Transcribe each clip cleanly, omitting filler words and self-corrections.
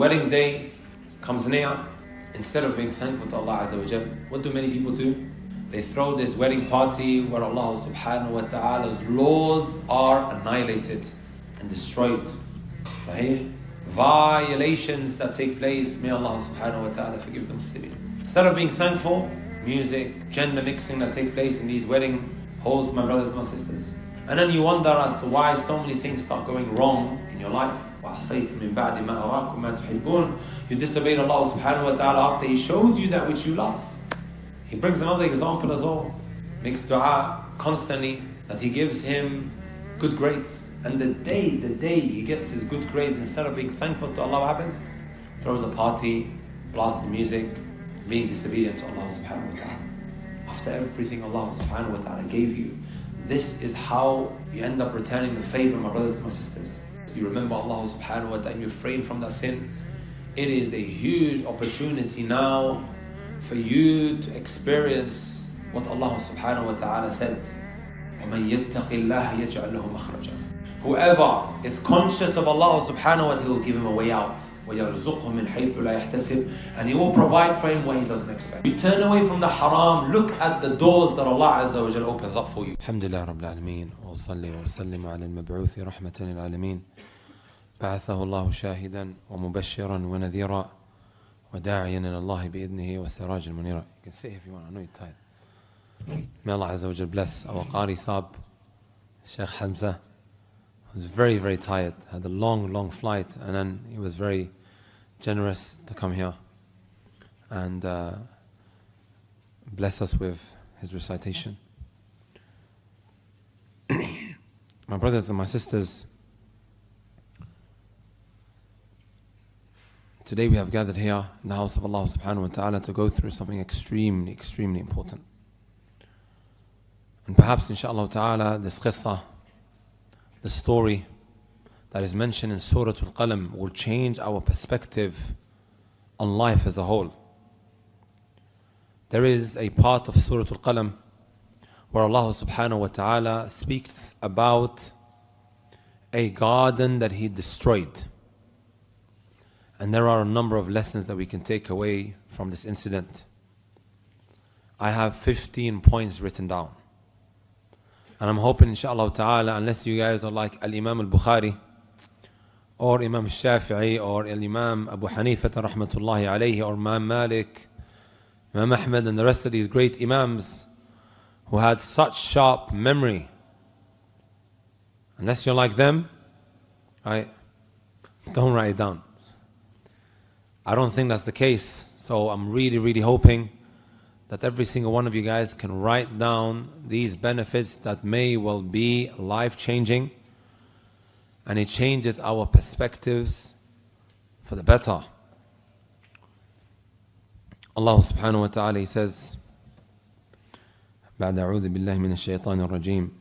wedding day comes near, instead of being thankful to Allah Azza wa Jal, what do many people do? They throw this wedding party where Allah subhanahu wa ta'ala's laws are annihilated and destroyed. Sahih? Violations that take place, may Allah subhanahu wa ta'ala forgive the Muslimin. Instead of being thankful, music, gender mixing that take place in these wedding halls, my brothers and my sisters. And then you wonder as to why so many things start going wrong in your life. You disobeyed Allah subhanahu wa ta'ala after He showed you that which you love. He brings another example as well. Makes dua constantly that he gives him good grades. And the day he gets his good grades, instead of being thankful to Allah, what happens? Throws a party, blasting music, being disobedient to Allah subhanahu wa ta'ala. After everything Allah subhanahu wa ta'ala gave you, this is how you end up returning the favor, my brothers and my sisters. You remember Allah subhanahu wa ta'ala and you refrain from that sin. It is a huge opportunity now for you to experience what Allah subhanahu wa ta'ala said. وَمَنْ يَتَّقِ اللَّهَ يَجْعَلْ لَهُ مَخْرَجًا. Whoever is conscious of Allah subhanahu wa ta'ala, He will give him a way out. وَيَرْزُقْهُ مِنْ حَيْثُ لَا يَحْتَسِبْ. And He will provide for him what he doesn't expect. You turn away from the haram, look at the doors that Allah Azza wa Jal opens up for you. Alhamdulillah Rabbil Alameen. Wa salli wa sallim ala al-mab'uthi rahmatan lil alamin. بعثه الله شاهدا ومبشرا ونذيرا وداعيا إلى الله بإذنه وسراجا منيرا. You can sit if you want, I know you're tired. May Allah Azza wa Jal bless our Qari Sahib, Sheikh Hamza. He was very, very tired, had a long flight, and then he was very generous to come here and bless us with his recitation. My brothers and my sisters, today we have gathered here in the house of Allah subhanahu wa ta'ala to go through something extremely important. And perhaps inshaAllah ta'ala this qissa, the story that is mentioned in Surah Al-Qalam will change our perspective on life as a whole. There is a part of Surah Al-Qalam where Allah subhanahu wa ta'ala speaks about a garden that He destroyed. And there are a number of lessons that we can take away from this incident. I have 15 points written down. And I'm hoping inshaAllah ta'ala, unless you guys are like Al-Imam Al-Bukhari or Imam Al-Shafi'i or Al-Imam Abu Hanifa rahmatullahi alayhi or Imam Malik, Imam Ahmed and the rest of these great Imams who had such sharp memory. Unless you're like them, right? Don't write it down. I don't think that's the case. So I'm really hoping that every single one of you guys can write down these benefits that may well be life-changing, and it changes our perspectives for the better. Allah subhanahu wa ta'ala, He says, بعد أعوذ بالله من الشيطان الرجيم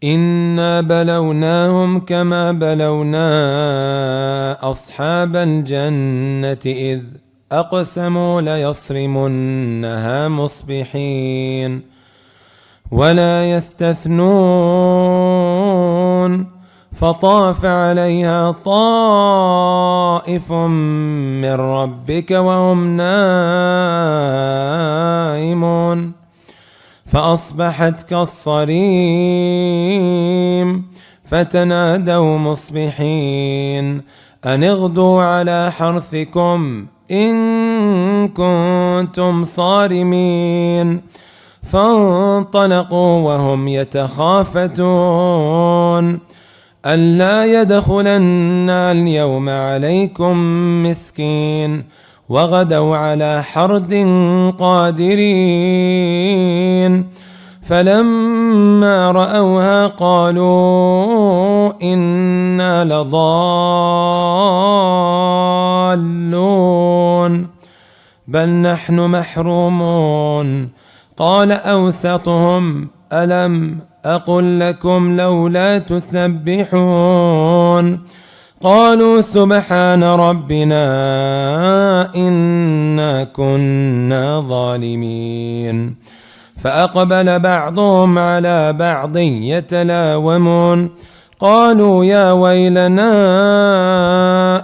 إنا بلوناهم كما بلونا أصحاب الجنة إذ أقسموا ليصرمنها مصبحين ولا يستثنون فطاف عليها طائف من ربك وهم نائمون فأصبحت كالصريم فتنادوا مصبحين أن اغدوا على حرثكم إن كنتم صارمين فانطلقوا وهم يتخافتون ألا يدخلن اليوم عليكم مسكين وغدوا على حرد قادرين فلما رأوها قالوا إنا لضالون بل نحن محرومون قال أوسطهم ألم أقل لكم لولا تسبحون قالوا سبحان ربنا إنا كنا ظالمين فأقبل بعضهم على بعض يتلاومون قالوا يا ويلنا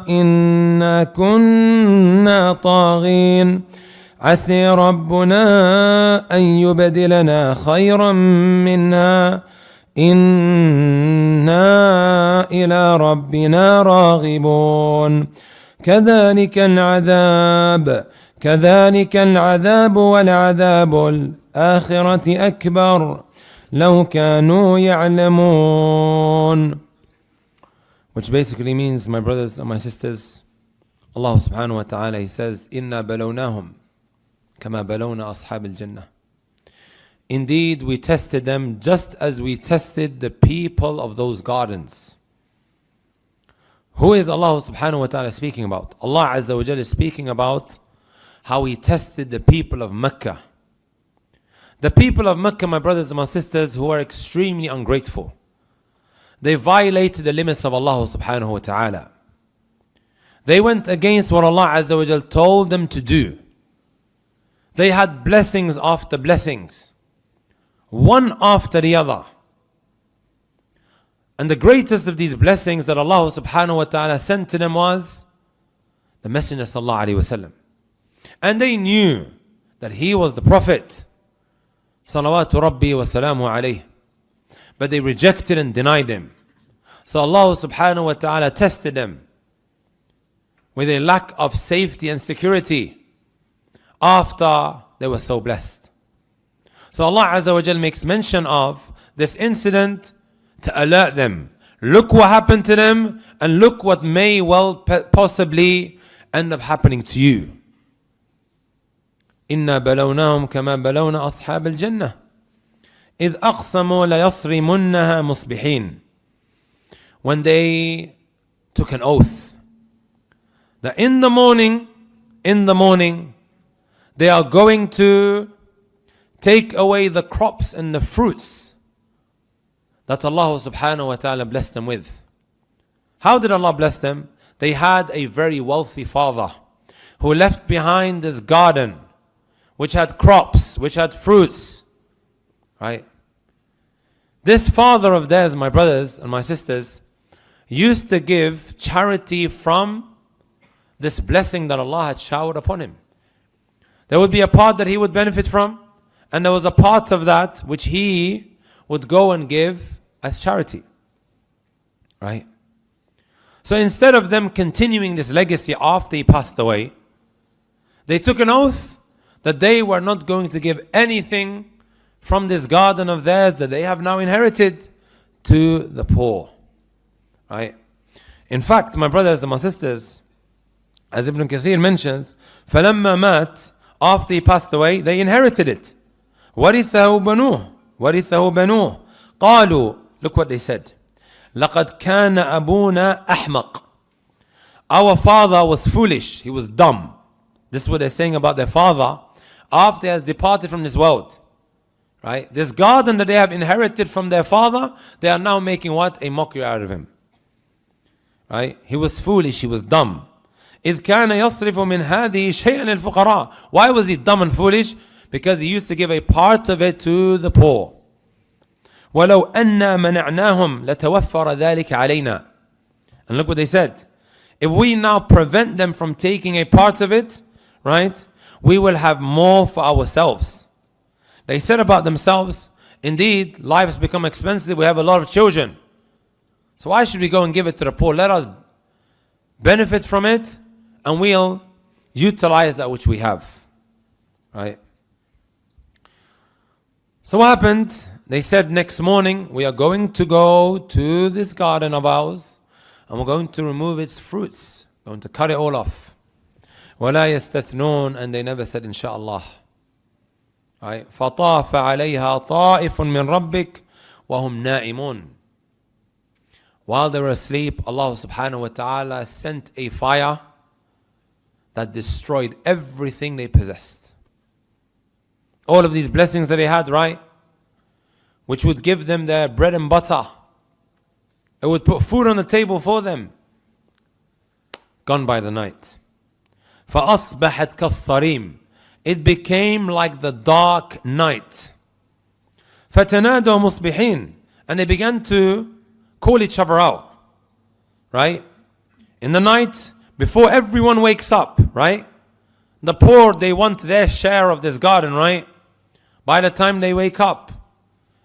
إنا كنا طاغين عسى ربنا أن يبدلنا خيرا منها إنا إلى ربنا راغبون كذلك العذاب ولعذاب الآخرة أكبر لو كانوا يعلمون. Which basically means, my brothers and my sisters, Allah subhanahu wa ta'ala, He says, إِنَّا بَلَوْنَاهُمْ كَمَا بَلَوْنَا أَصْحَابِ الْجَنَّةِ. Indeed, we tested them just as we tested the people of those gardens. Who is Allah subhanahu wa ta'ala speaking about? Allah Azza wa Jalla is speaking about how He tested the people of Makkah. The people of Makkah, my brothers and my sisters, who are extremely ungrateful. They violated the limits of Allah subhanahu wa ta'ala. They went against what Allah Azza wa Jalla told them to do. They had blessings after blessings, one after the other. And the greatest of these blessings that Allah subhanahu wa ta'ala sent to them was the Messenger sallallahu alayhi wa sallam. And they knew that he was the Prophet salawatu rabbi wa salamu alayhi. But they rejected and denied him. So Allah subhanahu wa ta'ala tested them with a lack of safety and security after they were so blessed. So Allah Azza wa Jal makes mention of this incident to alert them. Look what happened to them, and look what may well possibly end up happening to you. إِنَّا بَلَوْنَاهُمْ كَمَا بَلَوْنَا أَصْحَابَ الْجَنَّةِ إِذْ أَقْسَمُوا لَيَصْرِمُنَّهَا مُصْبِحِينَ. When they took an oath that in the morning, they are going to take away the crops and the fruits that Allah subhanahu wa ta'ala blessed them with. How did Allah bless them? They had a very wealthy father who left behind this garden which had crops, which had fruits. Right? This father of theirs, my brothers and my sisters, used to give charity from this blessing that Allah had showered upon him. There would be a part that he would benefit from, and there was a part of that which he would go and give as charity. Right? So instead of them continuing this legacy after he passed away, they took an oath that they were not going to give anything from this garden of theirs that they have now inherited to the poor. Right? In fact, my brothers and my sisters, as Ibn Kathir mentions, فَلَمَّا مَاتْ, after he passed away, they inherited it. وَرِثَهُ بَنُوهُ قَالُوا, look what they said. لَقَدْ كَانَ أَبُونَا أَحْمَقٍ. Our father was foolish, he was dumb. This is what they're saying about their father after he has departed from this world. Right? This garden that they have inherited from their father, they are now making what? A mockery out of him. Right? He was foolish, he was dumb. إِذْ كَانَ يَصْرِفُ مِنْ هَذِهِ شَيْئًا لِلْفُقَرَاءِ. Why was he dumb and foolish? Because he used to give a part of it to the poor. وَلَوْ أَنَّا مَنَعْنَاهُمْ لَتَوَفَّرَ ذَلِكَ عَلَيْنَا. And look what they said. If we now prevent them from taking a part of it, right, we will have more for ourselves. They said about themselves, indeed, life has become expensive, we have a lot of children. So why should we go and give it to the poor? Let us benefit from it, and we'll utilize that which we have. Right? So what happened? They said next morning, we are going to go to this garden of ours, and we're going to remove its fruits. We're going to cut it all off. وَلَا يَسْتَثْنُونَ. And they never said, inshaAllah. Right? فَطَافَ عَلَيْهَا طَائِفٌ مِّن رَبِّكَ وَهُمْ نَائِمُونَ. While they were asleep, Allah subhanahu wa ta'ala sent a fire that destroyed everything they possessed. All of these blessings that they had, right? Which would give them their bread and butter. It would put food on the table for them. Gone by the night. فَأَصْبَحَتْ كَالصَّرِيمِ. It became like the dark night. فَتَنَادَوْا مُصْبِحِينَ. And they began to call each other out, right? In the night, before everyone wakes up, right? The poor, they want their share of this garden, right? By the time they wake up,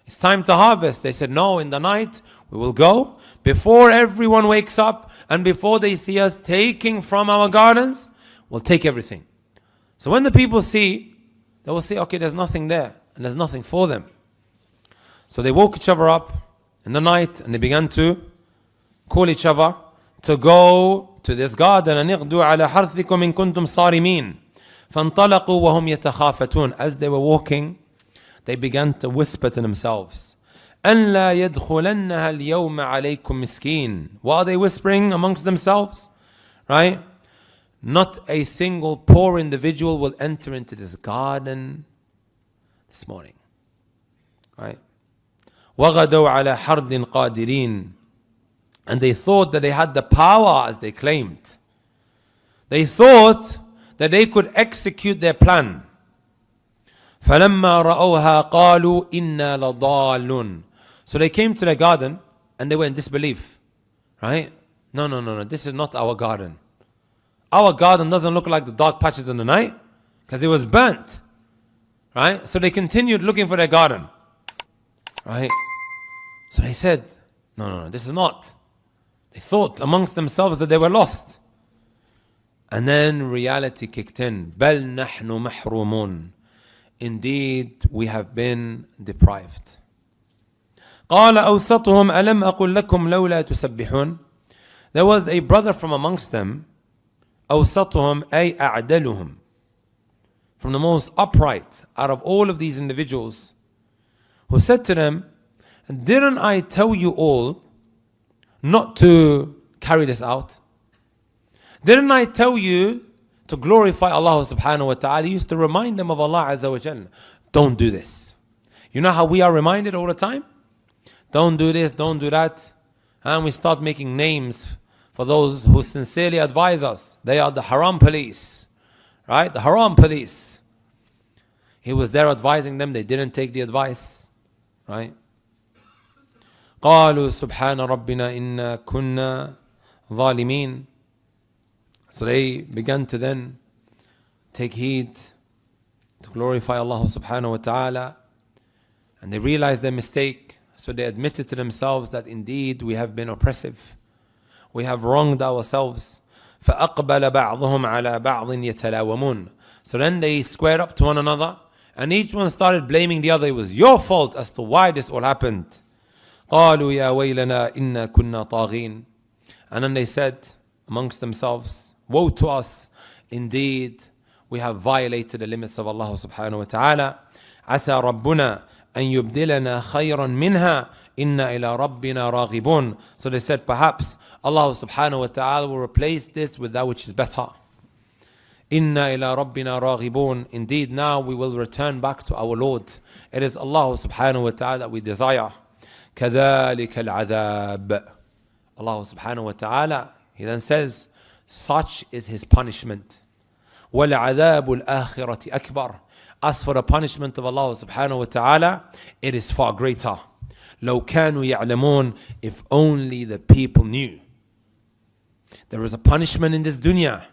it's time to harvest. They said, no, in the night, we will go before everyone wakes up and before they see us taking from our gardens, we'll take everything. So when the people see, they will say, okay, there's nothing there and there's nothing for them. So they woke each other up in the night and they began to call each other to go to this garden. أَنِ اغْدُوا عَلَى حَرْثِكُمْ إِن كُنْتُمْ صَارِمِينَ فَانْطَلَقُوا وَهُمْ يَتَخَافَتُونَ. As they were walking, they began to whisper to themselves, أَنْ لَا يَدْخُلَنَّهَا الْيَوْمَ عَلَيْكُمْ مِسْكِينَ. What are they whispering amongst themselves? Right? Not a single poor individual will enter into this garden this morning. Right? وَغَدَوْا عَلَى حَرْدٍ قَادِرِينَ. And they thought that they had the power as they claimed. They thought that they could execute their plan. فَلَمَّا رَأَوْهَا قَالُوا إِنَّا لَضَالُّونَ. So they came to the garden and they were in disbelief. Right? No. This is not our garden. Our garden doesn't look like the dark patches in the night because it was burnt. Right? So they continued looking for their garden. Right? So they said, no, this is not. They thought amongst themselves that they were lost. And then reality kicked in. بَلْ نَحْنُ مَحْرُومُونَ. Indeed, we have been deprived. قَالَ أَوْسَطُهُمْ أَلَمْ أَقُلْ لَكُمْ لَوْلَا تُسَبِّحُونَ. There was a brother from amongst them, أَوْسَطُهُمْ أي أَعْدَلُهُمْ, from the most upright out of all of these individuals, who said to them, didn't I tell you all not to carry this out? Didn't I tell you to glorify Allah subhanahu wa ta'ala? He used to remind them of Allah azza wa jalla. Don't do this. You know how we are reminded all the time? Don't do this, don't do that. And we start making names for those who sincerely advise us. They are the haram police. Right? The haram police. He was there advising them. They didn't take the advice. Right? قالوا سبحان ربنا إنا كنا ظالمين. So they began to then take heed to glorify Allah subhanahu wa ta'ala, and they realized their mistake. So they admitted to themselves that indeed we have been oppressive. We have wronged ourselves. فأقبل بعضهم على بعض يتلاومون. So then they squared up to one another and each one started blaming the other. It was your fault as to why this all happened. قالوا يا ويلنا إنا كنا طاغين. And then they said amongst themselves, woe to us, indeed we have violated the limits of Allah subhanahu wa ta'ala. عسى ربنا أن يبدلنا خيرا منها إنا إلى ربنا راغبون. So they said, perhaps Allah subhanahu wa ta'ala will replace this with that which is better. إنا إلى ربنا راغبون. Indeed, now we will return back to our Lord. It is Allah subhanahu wa ta'ala that we desire. كذلك العذاب. Allah subhanahu wa ta'ala, He then says, such is His punishment. وَالْعَذَابُ الْآخِرَةِ أَكْبَرُ. As for the punishment of Allah subhanahu wa ta'ala, it is far greater. لَوْ كَانُوا يَعْلَمُونَ. If only the people knew. There is a punishment in this dunya.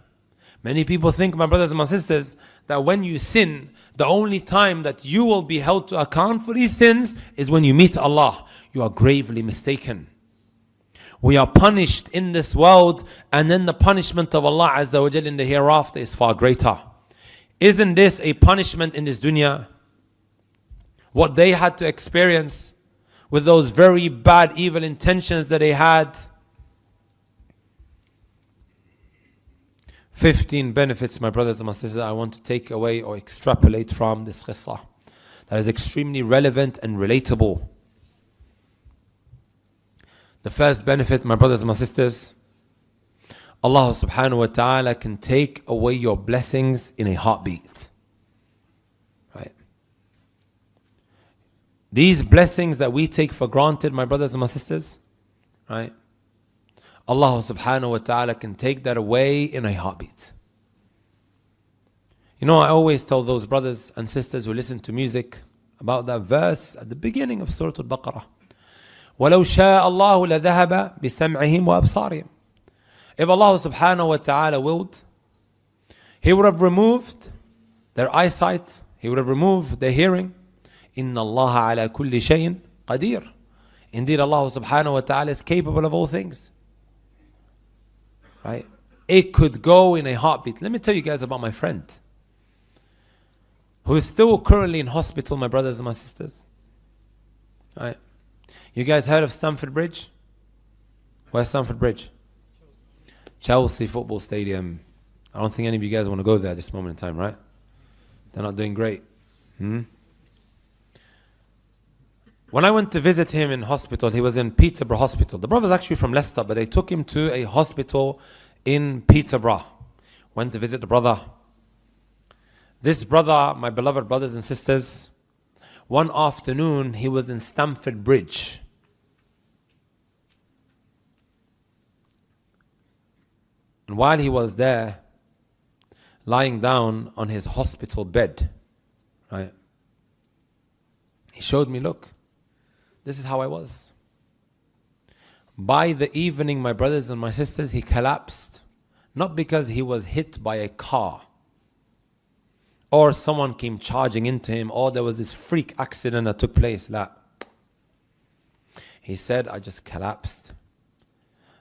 Many people think, my brothers and my sisters, that when you sin, the only time that you will be held to account for these sins is when you meet Allah. You are gravely mistaken. We are punished in this world, and then the punishment of Allah Azza wa Jal in the hereafter is far greater. Isn't this a punishment in this dunya? What they had to experience with those very bad, evil intentions that they had. 15 benefits, my brothers and my sisters, I want to take away or extrapolate from this qissa that is extremely relevant and relatable. The first benefit, my brothers and my sisters, Allah subhanahu wa ta'ala can take away your blessings in a heartbeat. Right? These blessings that we take for granted, my brothers and my sisters, right? Allah subhanahu wa ta'ala can take that away in a heartbeat. You know, I always tell those brothers and sisters who listen to music about that verse at the beginning of Surah Al-Baqarah, وَلَوْ شَاءَ اللَّهُ لَذَهَبَ بِسَمْعِهِمْ وَأَبْصَارِهِمْ. If Allah subhanahu wa ta'ala willed, He would have removed their eyesight, He would have removed their hearing. إِنَّ اللَّهَ عَلَى كُلِّ شَيْءٍ قَدِيرٌ. Indeed, Allah subhanahu wa ta'ala is capable of all things. Right? It could go in a heartbeat. Let me tell you guys about my friend who is still currently in hospital, my brothers and my sisters. Right? You guys heard of Stamford Bridge? Where's Stamford Bridge? Chelsea Football Stadium. I don't think any of you guys want to go there at this moment in time, right? They're not doing great. When I went to visit him in hospital, he was in Peterborough Hospital. The brother's actually from Leicester, but they took him to a hospital in Peterborough. Went to visit the brother. This brother, my beloved brothers and sisters, one afternoon he was in Stamford Bridge. And while he was there, lying down on his hospital bed, right, he showed me, look, this is how I was. By the evening, my brothers and my sisters, he collapsed. Not because he was hit by a car, or someone came charging into him, or there was this freak accident that took place. La. He said, I just collapsed.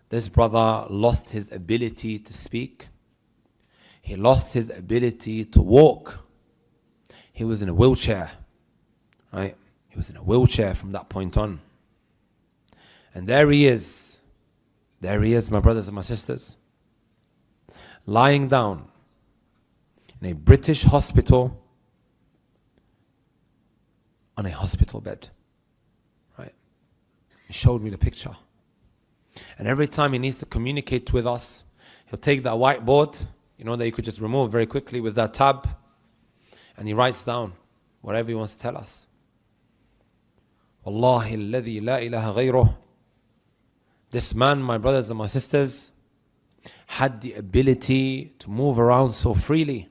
This brother lost his ability to speak. He lost his ability to walk. He was in a wheelchair, right? He was in a wheelchair from that point on. And there he is. There he is, my brothers and my sisters. Lying down in a British hospital on a hospital bed. Right? He showed me the picture. And every time he needs to communicate with us, he'll take that whiteboard, you know, that you could just remove very quickly with that tab, and he writes down whatever he wants to tell us. Wallahi alladhi la ilaha ghayruh. This man, my brothers and my sisters, had the ability to move around so freely.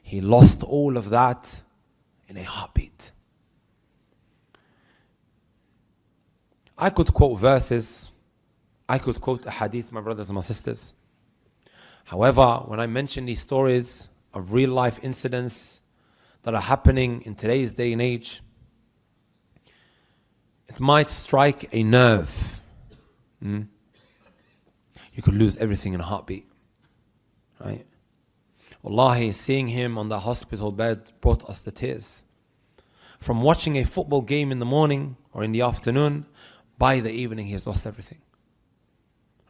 He lost all of that in a heartbeat. I could quote verses, I could quote a hadith, my brothers and my sisters. However, when I mention these stories of real life incidents that are happening in today's day and age, it might strike a nerve. You could lose everything in a heartbeat. Right? Wallahi, seeing him on the hospital bed brought us to tears. From watching a football game in the morning or in the afternoon, by the evening he has lost everything.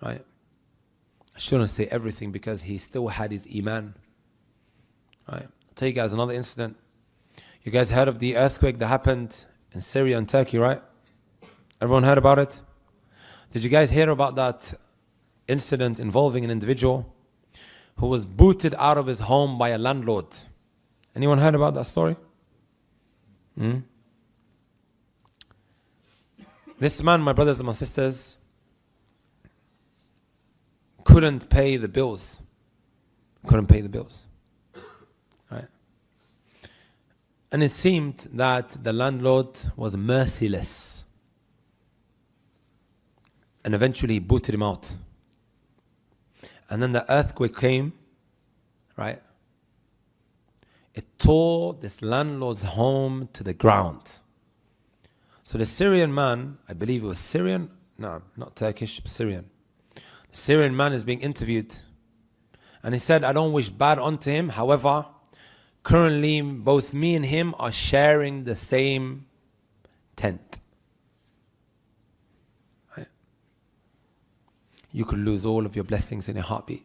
Right? I shouldn't say everything because he still had his iman. Right? I'll tell you guys another incident. You guys heard of the earthquake that happened in Syria and Turkey, right? Everyone heard about it? Did you guys hear about that incident involving an individual who was booted out of his home by a landlord? Anyone heard about that story? This man, my brothers and my sisters, couldn't pay the bills. Couldn't pay the bills. Right? And it seemed that the landlord was merciless. And eventually he booted him out. And then the earthquake came, right? It tore this landlord's home to the ground. So the Syrian man, I believe it was Syrian, no, not Turkish, Syrian. The Syrian man is being interviewed. And he said, I don't wish bad onto him. However, currently both me and him are sharing the same tent. Right? You could lose all of your blessings in a heartbeat.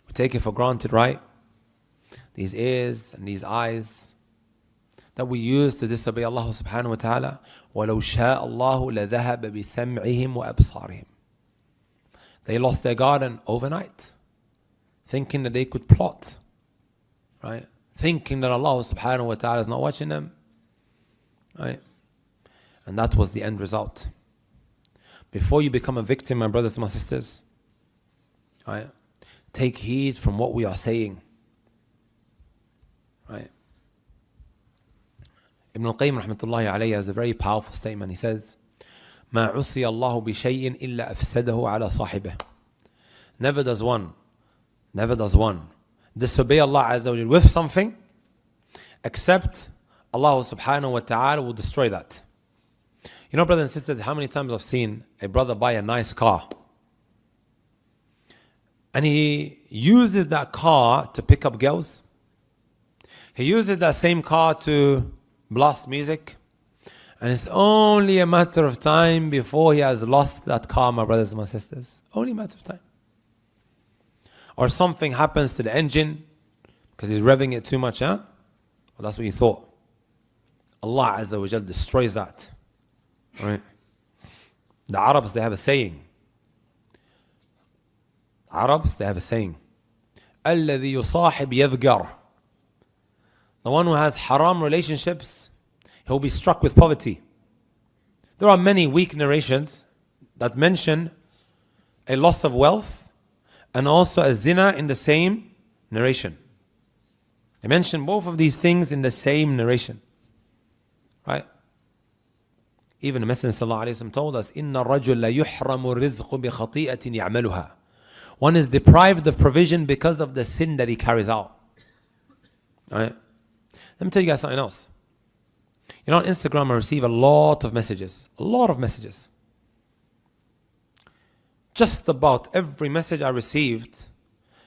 We take it for granted, right? These ears and these eyes that we use to disobey Allah subhanahu wa ta'ala. وَلَوْ شَاءَ اللَّهُ لَذَهَبَ بِسَمْعِهِمْ وَأَبْصَارِهِمْ. They lost their garden overnight, thinking that they could plot, right? Thinking that Allah subhanahu wa ta'ala is not watching them, right? And that was the end result. Before you become a victim, my brothers and my sisters, right? Take heed from what we are saying, right? Ibn al-Qayyim rahmatullahi alayhi has a very powerful statement. He says, ما عصي الله بشيء إلا أفسده على صاحبه. Never does one disobey Allah Azza wa Jal with something except Allah subhanahu wa ta'ala will destroy that. You know, brothers and sisters, how many times I've seen a brother buy a nice car and he uses that car to pick up girls. He uses that same car to blast music. And it's only a matter of time before he has lost that car, my brothers and my sisters. Only a matter of time. Or something happens to the engine because he's revving it too much, huh? Well, that's what you thought. Allah Azza wa Jal destroys that. Right? The Arabs, they have a saying. الذي يصاحب يذكر. The one who has haram relationships, he'll be struck with poverty. There are many weak narrations that mention a loss of wealth and also a zina in the same narration. They mention both of these things in the same narration. Right? Even the Messenger ﷺ told us, إِنَّ الرَّجُلَ لَا يُحْرَمُ الرِّزْقُ بِخَطِيئَةٍ يَعْمَلُهَا. One is deprived of provision because of the sin that he carries out. Right? Let me tell you guys something else. You know, on Instagram I receive a lot of messages. Just about every message I received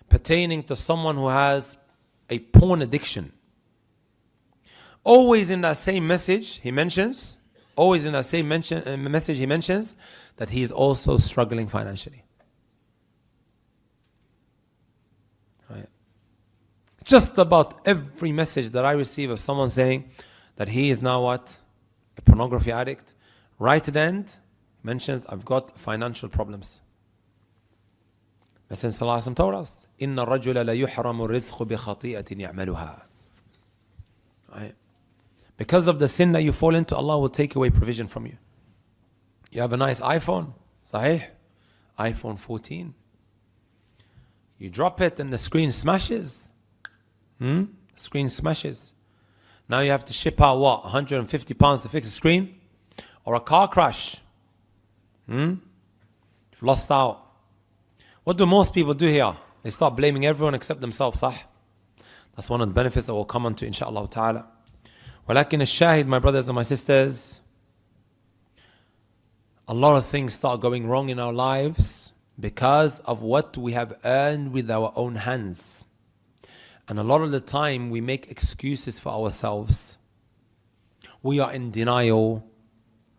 pertaining to someone who has a porn addiction. Always in that same message he mentions that he is also struggling financially. Right? Just about every message that I receive of someone saying that he is now what? A pornography addict. Right at the end, mentions, I've got financial problems. Messenger ﷺ told us, إِنَّ الرَّجُلَ لَيُحْرَمُ الرِّزْقُ بِخَطِيئَةٍ يَعْمَلُهَا. Right? Because of the sin that you fall into, Allah will take away provision from you. You have a nice iPhone, sahih, iPhone 14. You drop it and the screen smashes. Screen smashes. Now you have to ship out what? 150 pounds to fix the screen? Or a car crash. You've lost out. What do most people do here? They start blaming everyone except themselves, sah? That's one of the benefits that we'll come on to, inshaAllah ta'ala. ولكن الشاهد, my brothers and my sisters, a lot of things start going wrong in our lives because of what we have earned with our own hands. And a lot of the time we make excuses for ourselves. We are in denial,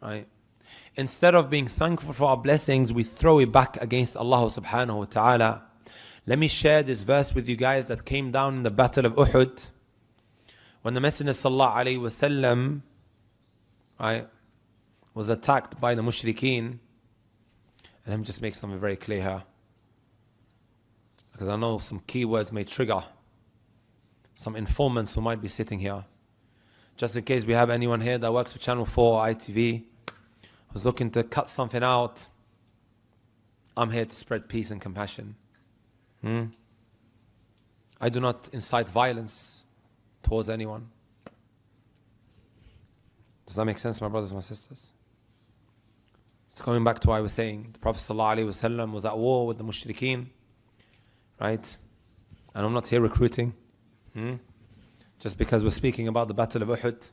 right? Instead of being thankful for our blessings, we throw it back against Allah subhanahu wa ta'ala. Let me share this verse with you guys that came down in the battle of Uhud. When the Messenger sallallahu alayhi wasallam, right, was attacked by the mushrikeen. And let me just make something very clear here, because I know some keywords may trigger some informants who might be sitting here. Just in case we have anyone here that works for Channel 4 or ITV who's looking to cut something out, I'm here to spread peace and compassion. I do not incite violence towards anyone. Does that make sense, my brothers and my sisters? So coming back to what I was saying, the Prophet ﷺ was at war with the mushrikeen, right? And I'm not here recruiting, just because we're speaking about the Battle of Uhud.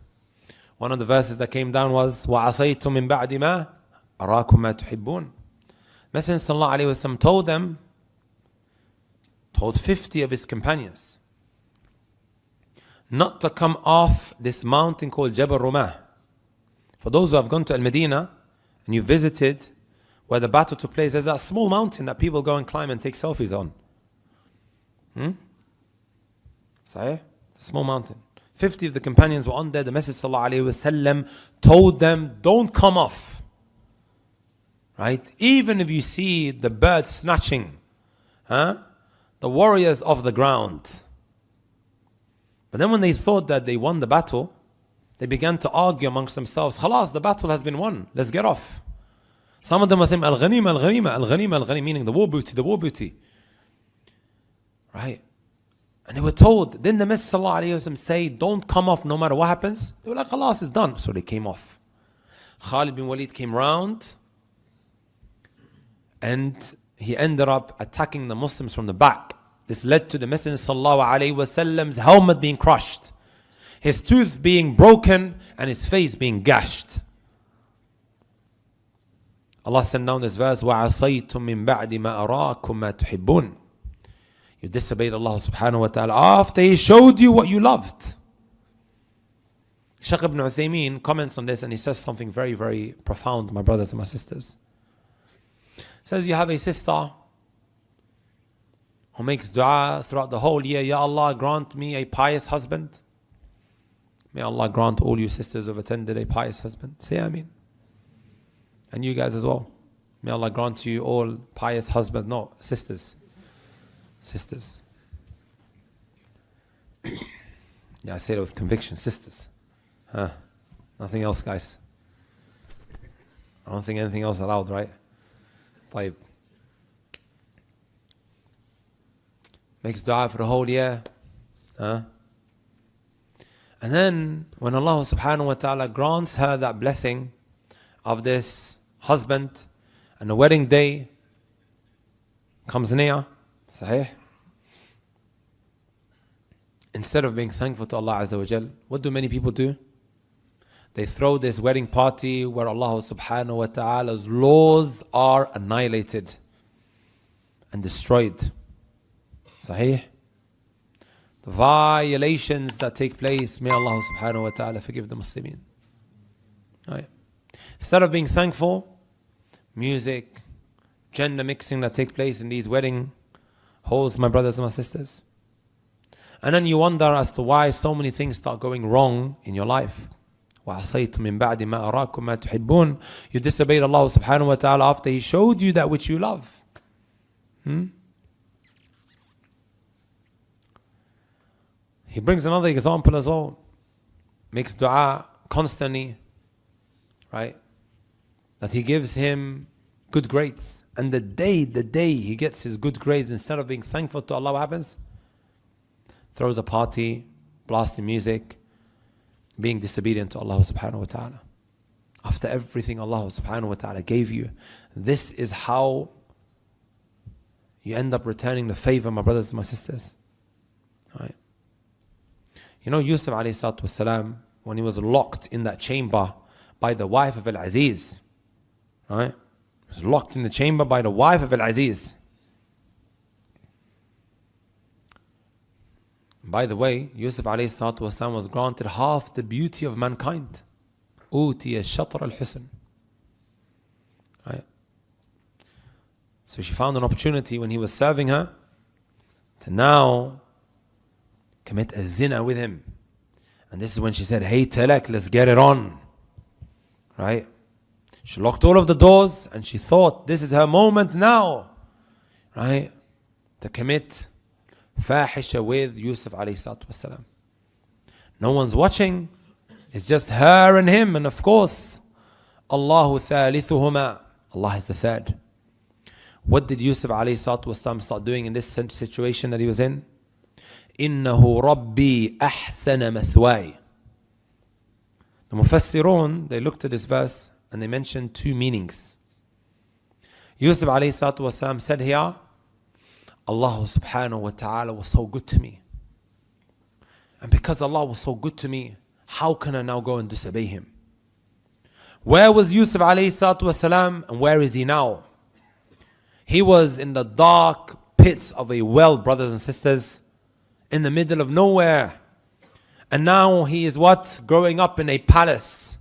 One of the verses that came down was وَعَصَيْتُم مِّن بَعْدِ مَا أَرَاكُم مَّا تُحِبُّونَ. Messenger ﷺ told 50 of his companions not to come off this mountain called Jabal Rumah. For those who have gone to Al-Medina and you visited where the battle took place, there's a small mountain that people go and climb and take selfies on. Sahih? Small mountain. 50 of the companions were on there. The Messenger ﷺ told them, don't come off. Right? Even if you see the birds snatching, the warriors of the ground. But then when they thought that they won the battle, they began to argue amongst themselves, Khalas, the battle has been won, let's get off. Some of them were saying, Al-Ghanima, Al-Ghanima, Al-Ghanima, Al-Ghanima, meaning the war booty, the war booty. Right? And they were told, didn't the Messenger ﷺ say, don't come off no matter what happens? They were like, Khalas, it's done. So they came off. Khalid bin Walid came round and he ended up attacking the Muslims from the back. This led to the Messenger ﷺ's helmet being crushed, his tooth being broken, and his face being gashed. Allah sent down this verse, وَعَصَيْتُم مِّن بَعْدِ مَا أَرَاكُم مَا تُحِبُّونَ. You disobeyed Allah subhanahu wa ta'ala after He showed you what you loved. Shaykh ibn Uthaymeen comments on this and he says something very, very profound, my brothers and my sisters. He says, you have a sister who makes dua throughout the whole year, Ya Allah, grant me a pious husband. May Allah grant all you sisters who have attended a pious husband. Say Ameen. And you guys as well. May Allah grant you all pious husbands. No, sisters. Sisters. Yeah, I say it with conviction. Sisters. Huh. Nothing else, guys. I don't think anything else allowed, right? طيب. Makes dua for the whole year. Huh? And then when Allah subhanahu wa ta'ala grants her that blessing of this husband and the wedding day comes near, sahih, instead of being thankful to Allah Azza wa Jal, what do many people do? They throw this wedding party where Allah subhanahu wa ta'ala's laws are annihilated and destroyed. Sahih? The violations that take place, may Allah subhanahu wa ta'ala forgive the Muslimin. Right. Instead of being thankful, music, gender mixing that take place in these wedding halls, my brothers and my sisters. And then you wonder as to why so many things start going wrong in your life. وَعَصَيْتُم مِّن بَعْدِ مَا أَرَاكُم مَا تُحِبُّونَ. You disobeyed Allah subhanahu wa ta'ala after He showed you that which you love. He brings another example as well. Makes dua constantly, right? That He gives him good grades. And the day he gets his good grades, instead of being thankful to Allah, what happens? Throws a party, blasting music, being disobedient to Allah subhanahu wa ta'ala. After everything Allah subhanahu wa ta'ala gave you, this is how you end up returning the favor, my brothers and my sisters. Right? You know, Yusuf alayhi salatu wasalam, when he was locked in that chamber by the wife of Al-Aziz, right? He was locked in the chamber by the wife of Al-Aziz. By the way, Yusuf alayhi salatu wasalam was granted half the beauty of mankind. Utiya shatr al-husn. Right? So she found an opportunity when he was serving her to now commit a zina with him. And this is when she said, hey Talak, let's get it on. Right? She locked all of the doors and she thought this is her moment now. Right? To commit fahisha with Yusuf alayhi salatu wasalam. No one's watching. It's just her and him. And of course, Allahu thalithuhuma. Allah is the third. What did Yusuf alayhi salatu wasalam start doing in this situation that he was in? إِنَّهُ رَبِّي أَحْسَنَ مَثْوَايَ. The Mufassirun, they looked at this verse and they mentioned two meanings. Yusuf alayhi salatu wasalam said here, Allah subhanahu wa ta'ala was so good to me. And because Allah was so good to me, how can I now go and disobey Him? Where was Yusuf alayhi salatu wasalam and where is he now? He was in the dark pits of a well, brothers and sisters, in the middle of nowhere. And now he is what? Growing up in a palace.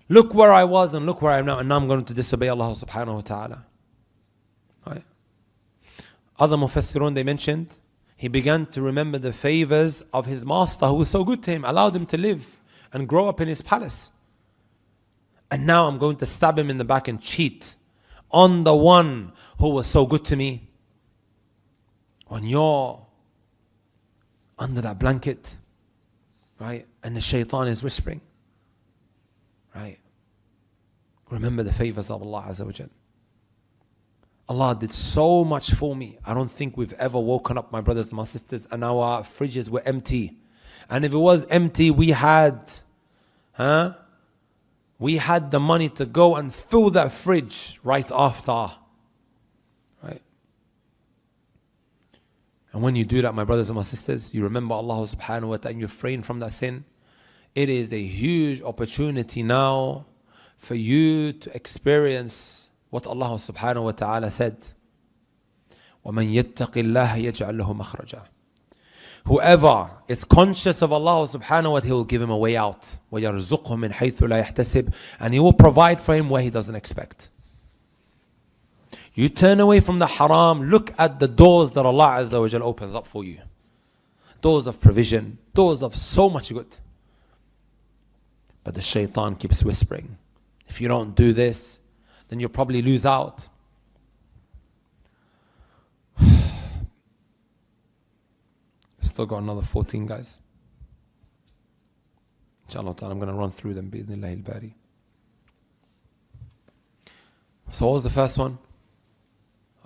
Look where I was and look where I am now. And now I'm going to disobey Allah subhanahu wa ta'ala. Right? Other Mufassirun, they mentioned, he began to remember the favors of his master who was so good to him, allowed him to live and grow up in his palace. And now I'm going to stab him in the back and cheat on the one who was so good to me. When you're under that blanket, right, and the shaitan is whispering, right, remember the favors of Allah Azza wa Jal. Allah did so much for me. I don't think we've ever woken up, my brothers and my sisters, and our fridges were empty. And if it was empty, we had the money to go and fill that fridge right after And when you do that, my brothers and my sisters, you remember Allah subhanahu wa ta'ala and you refrain from that sin. It is a huge opportunity now for you to experience what Allah subhanahu wa ta'ala said. وَمَنْ يَتَّقِ اللَّهَ يَجْعَلْ لَهُ مَخْرَجًا. Whoever is conscious of Allah subhanahu wa ta'ala, He will give him a way out. وَيَرْزُقْهُ مِنْ حَيْثُ لَا يَحْتَسِبْ. And He will provide for him where he doesn't expect. You turn away from the haram, look at the doors that Allah Azza wa Jal opens up for you. Doors of provision, doors of so much good. But the shaitan keeps whispering, if you don't do this, then you'll probably lose out. Still got another 14 guys. Inshallah ta'ala, I'm going to run through them bi'idhnillahi al-bari. So what was the first one?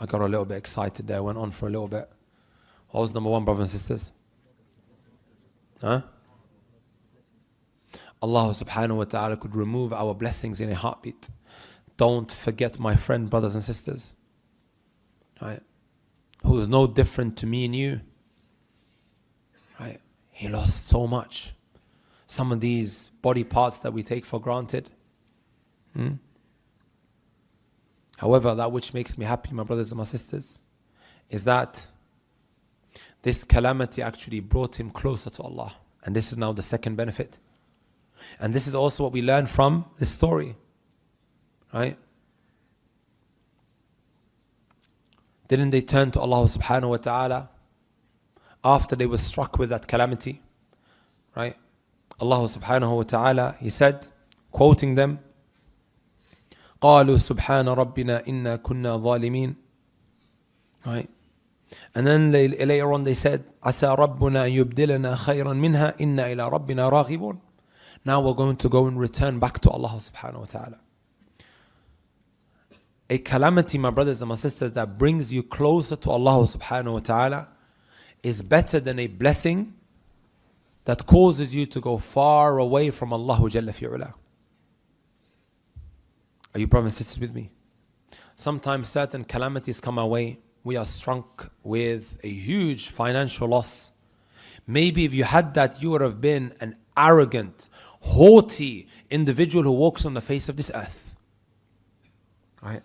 I got a little bit excited there, went on for a little bit. What was number one, brothers and sisters? Huh? Allah subhanahu wa ta'ala could remove our blessings in a heartbeat. Don't forget my friend, brothers and sisters. Right? Who is no different to me and you. Right? He lost so much. Some of these body parts that we take for granted. However, that which makes me happy, my brothers and my sisters, is that this calamity actually brought him closer to Allah. And this is now the second benefit. And this is also what we learn from this story. Right? Didn't they turn to Allah subhanahu wa ta'ala after they were struck with that calamity? Right? Allah subhanahu wa ta'ala, He said, quoting them, قالوا سبحان ربنا إنا كنا ظالمين. Right? And then later on they said, عسى ربنا يبدلنا خيرا منها إنا إلى ربنا راغبون. Now we're going to go and return back to Allah subhanahu wa ta'ala. A calamity, my brothers and my sisters, that brings you closer to Allah subhanahu wa ta'ala is better than a blessing that causes you to go far away from Allah Jalla fi'ula. Are you brothers and sisters with me? Sometimes certain calamities come our way. We are struck with a huge financial loss. Maybe if you had that, you would have been an arrogant, haughty individual who walks on the face of this earth. Right?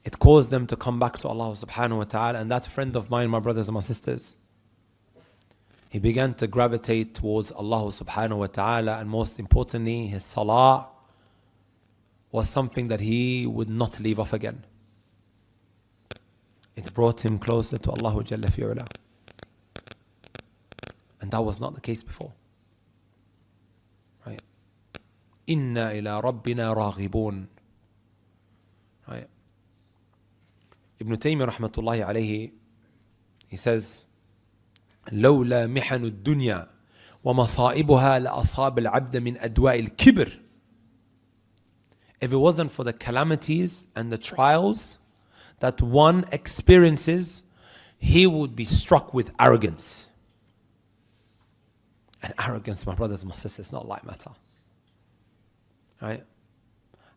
It caused them to come back to Allah subhanahu wa ta'ala. And that friend of mine, my brothers and my sisters, he began to gravitate towards Allah subhanahu wa ta'ala, and most importantly, his salah was something that he would not leave off again. It brought him closer to Allah Jalla fi'ula. And that was not the case before. Right? Inna ila rabbina raghibun. Right? Ibn Taymiyyah rahmatullahi alayhi, he says, لولا محن الدنيا ومصائبها لأصاب العبد من أدواء الكبر. If it wasn't for the calamities and the trials that one experiences, he would be struck with arrogance. And arrogance, my brothers and my sisters, is not light matter. Right?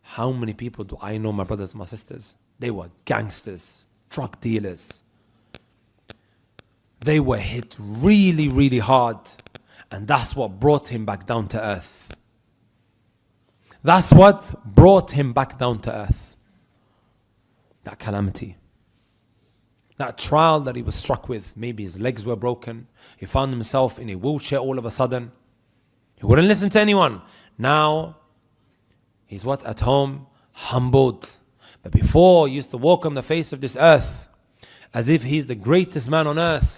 How many people do I know, my brothers and my sisters? They were gangsters, drug dealers. They were hit really, really hard. And that's what brought him back down to earth. That's what brought him back down to earth. That calamity. That trial that he was struck with. Maybe his legs were broken. He found himself in a wheelchair all of a sudden. He wouldn't listen to anyone. Now, he's what? At home, humbled. But before, he used to walk on the face of this earth as if he's the greatest man on earth.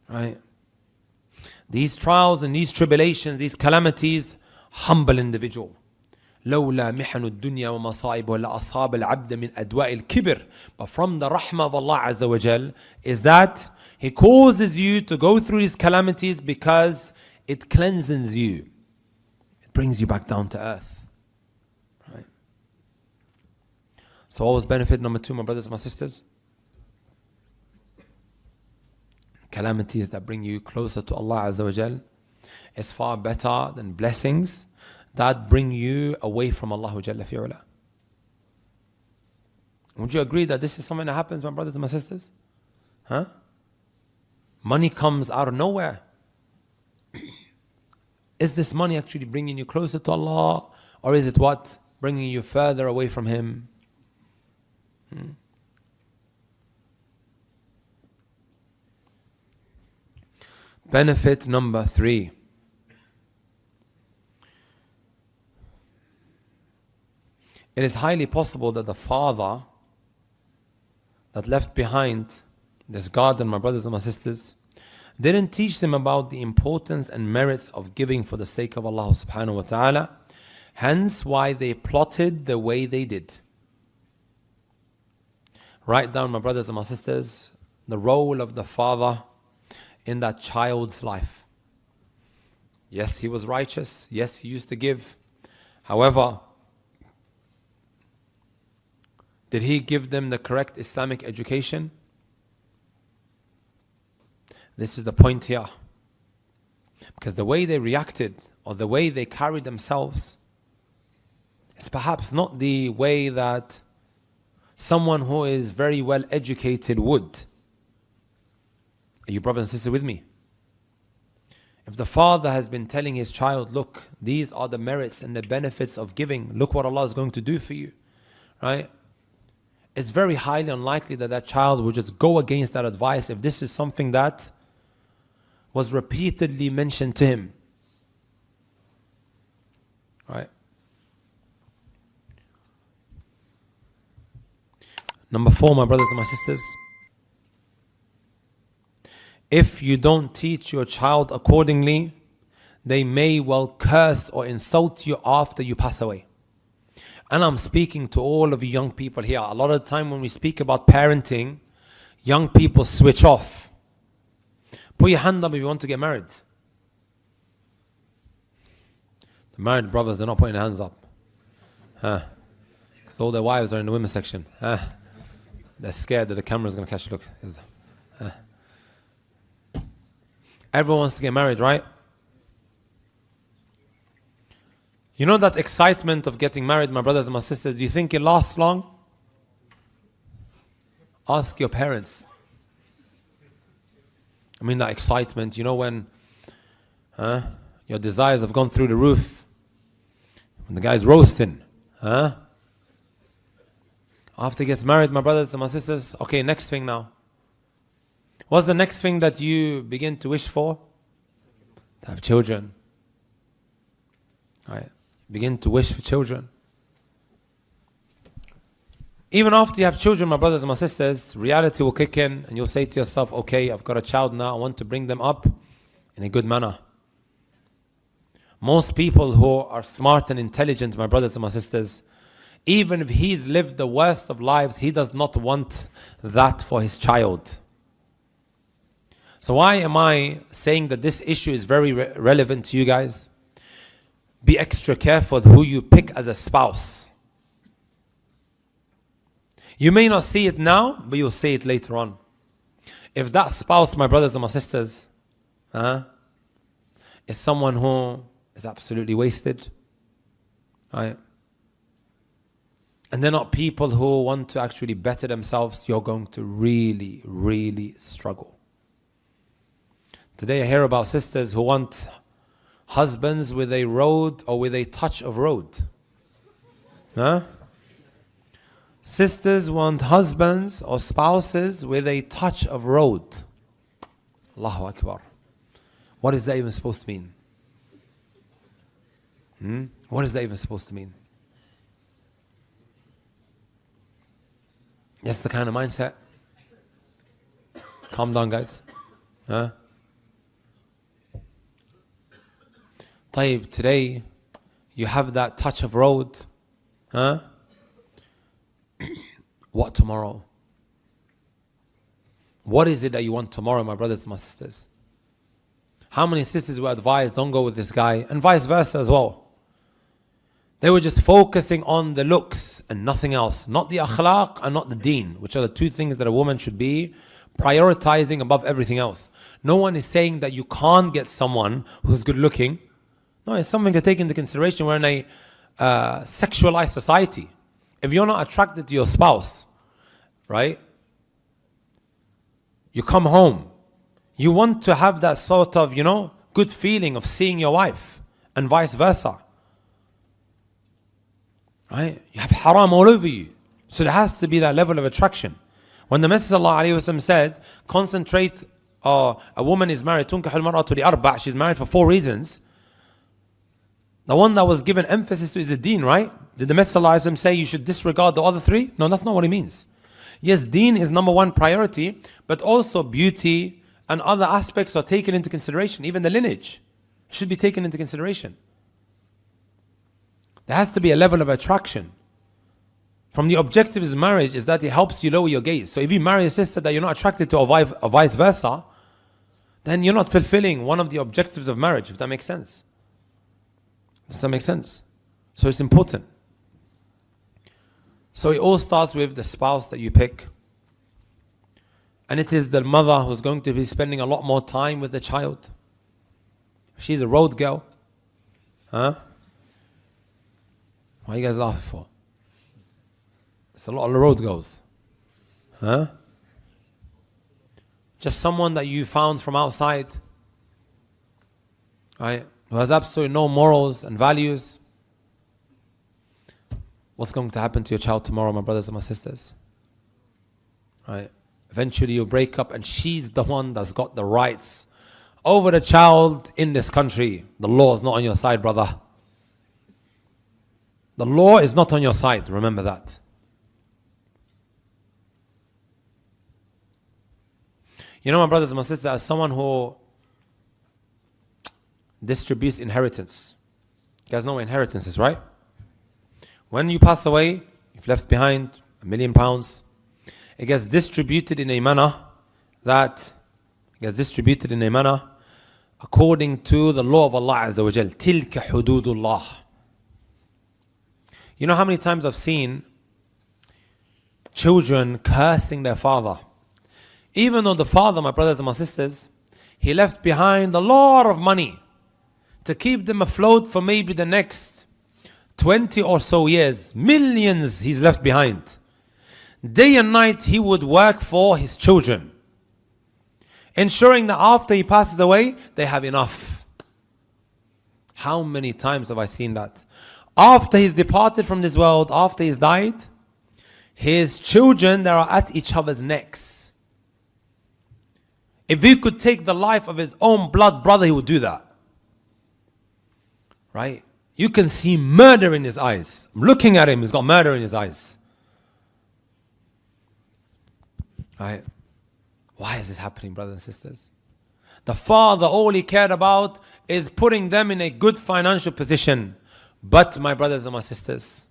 Right? These trials and these tribulations, these calamities, humble individual. لولا محن الدنيا ومصائبه لأصاب العبد من أدواء الكبر. But from the rahmah of Allah Azza wa Jal is that He causes you to go through these calamities because it cleanses you. It brings you back down to earth. Right? So what was benefit number 2, my brothers and my sisters? Calamities that bring you closer to Allah Azza wa Jal is far better than blessings that bring you away from Allah Jalla fi'ula. Would you agree that this is something that happens, my brothers and my sisters? Huh? Money comes out of nowhere. Is this money actually bringing you closer to Allah? Or is it what? Bringing you further away from Him? Benefit number 3. It is highly possible that the father that left behind this garden, my brothers and my sisters, didn't teach them about the importance and merits of giving for the sake of Allah subhanahu wa ta'ala. Hence why they plotted the way they did. Write down, my brothers and my sisters, the role of the father in that child's life. Yes, he was righteous. Yes, he used to give. However, did he give them the correct Islamic education? This is the point here. Because the way they reacted or the way they carried themselves is perhaps not the way that someone who is very well educated would. Are you brothers and sisters with me? If the father has been telling his child, look, these are the merits and the benefits of giving, look what Allah is going to do for you, right? It's very highly unlikely that that child will just go against that advice if this is something that was repeatedly mentioned to him. Right? Number 4, my brothers and my sisters. If you don't teach your child accordingly, they may well curse or insult you after you pass away. And I'm speaking to all of you young people here. A lot of the time when we speak about parenting, young people switch off. Put your hand up if you want to get married. The married brothers, they're not putting their hands up. Because all their wives are in the women's section. They're scared that the camera's going to catch. Look. Everyone wants to get married, right? You know that excitement of getting married, my brothers and my sisters, do you think it lasts long? Ask your parents. I mean that excitement, you know when your desires have gone through the roof, when the guy's roasting. After he gets married, my brothers and my sisters, okay, next thing now. What's the next thing that you begin to wish for? To have children. Right? Begin to wish for children. Even after you have children, my brothers and my sisters, reality will kick in and you'll say to yourself, okay, I've got a child now, I want to bring them up in a good manner. Most people who are smart and intelligent, my brothers and my sisters, even if he's lived the worst of lives, he does not want that for his child. So why am I saying that this issue is very relevant to you guys? Be extra careful who you pick as a spouse. You may not see it now, but you'll see it later on. If that spouse, my brothers and my sisters, is someone who is absolutely wasted, right? And they're not people who want to actually better themselves, you're going to really, really struggle. Today I hear about sisters who want husbands with a road or with a touch of road. Sisters want husbands or spouses with a touch of road. Allahu Akbar. What is that even supposed to mean? What is that even supposed to mean? That's the kind of mindset. Calm down, guys. Tayyib, today you have that touch of road. What tomorrow? What is it that you want tomorrow, my brothers and my sisters? How many sisters were advised, don't go with this guy, and vice versa as well? They were just focusing on the looks and nothing else. Not the akhlaq and not the deen, which are the two things that a woman should be prioritizing above everything else. No one is saying that you can't get someone who's good looking. No, it's something to take into consideration. We're in a sexualized society. If you're not attracted to your spouse, right? You come home. You want to have that sort of, good feeling of seeing your wife, and vice versa. Right? You have haram all over you. So there has to be that level of attraction. When the Messenger ﷺ said, concentrate, a woman is married, تُنْكَحُ الْمَرْأَةُ لِأَرْبَعٍ, she's married for 4 reasons. The one that was given emphasis to is the deen, right? Did the Messenger ﷺ say you should disregard the other 3? No, that's not what he means. Yes, deen is number 1 priority, but also beauty and other aspects are taken into consideration. Even the lineage should be taken into consideration. There has to be a level of attraction. From the objectives of marriage is that it helps you lower your gaze. So if you marry a sister that you're not attracted to, or vice versa, then you're not fulfilling one of the objectives of marriage, if that makes sense. Does that make sense? So it's important. So it all starts with the spouse that you pick. And it is the mother who's going to be spending a lot more time with the child. She's a road girl. Huh? What are you guys laughing for? It's a lot of road girls. Huh? Just someone that you found from outside. Right? Who has absolutely no morals and values. What's going to happen to your child tomorrow, my brothers and my sisters? Right? Eventually you'll break up and she's the one that's got the rights over the child in this country. The law is not on your side, brother. The law is not on your side. Remember that. You know, my brothers and my sisters, as someone who distributes inheritance. You guys know what inheritance is, right? When you pass away, you've left behind £1 million. It gets distributed in a manner according to the law of Allah Azza wa Jal. تِلْكَ حُدُودُ اللَّهِ. You know how many times I've seen children cursing their father? Even though the father, my brothers and my sisters, he left behind a lot of money to keep them afloat for maybe the next 20 or so years. Millions he's left behind. Day and night he would work for his children, ensuring that after he passes away, they have enough. How many times have I seen that? After he's departed from this world, after he's died, his children, they are at each other's necks. If he could take the life of his own blood brother, he would do that. Right? You can see murder in his eyes. I'm looking at him, he's got murder in his eyes. Right? Why is this happening, brothers and sisters? The father, all he cared about is putting them in a good financial position. But my brothers and my sisters,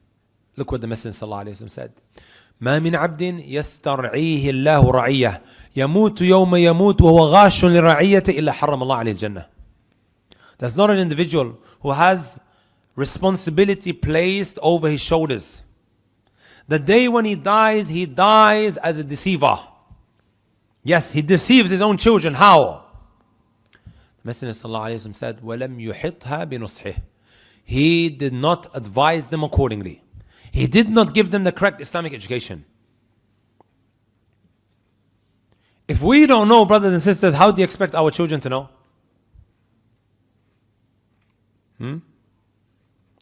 look what the Messenger ﷺ said. ما من عبد يسترعيه الله رعيه يموت يوم يموت وهو غاش لرعيته إلا حرم الله عليه الجنة. There's not an individual who has responsibility placed over his shoulders. The day when he dies as a deceiver. Yes, he deceives his own children. How? The Messenger ﷺ said, وَلَمْ يُحِطْهَا بِنُصْحِهِ. He did not advise them accordingly. He did not give them the correct Islamic education. If we don't know, brothers and sisters, how do you expect our children to know?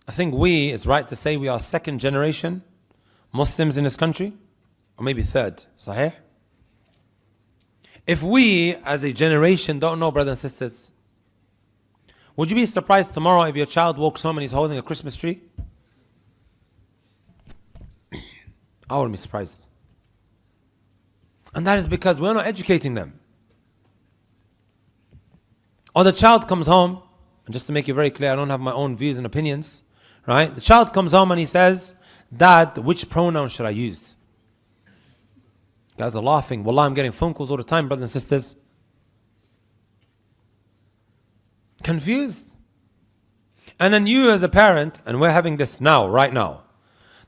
I think it's right to say we are second generation Muslims in this country, or maybe third. Sahih? If we as a generation don't know, brothers and sisters, would you be surprised tomorrow if your child walks home and he's holding a Christmas tree? I wouldn't be surprised. And that is because we're not educating them. Or the child comes home, and just to make it very clear, I don't have my own views and opinions, right? The child comes home and he says, Dad, which pronoun should I use? Guys are laughing. Wallah, I'm getting phone calls all the time, brothers and sisters. Confused. And then you as a parent, and we're having this now, right now.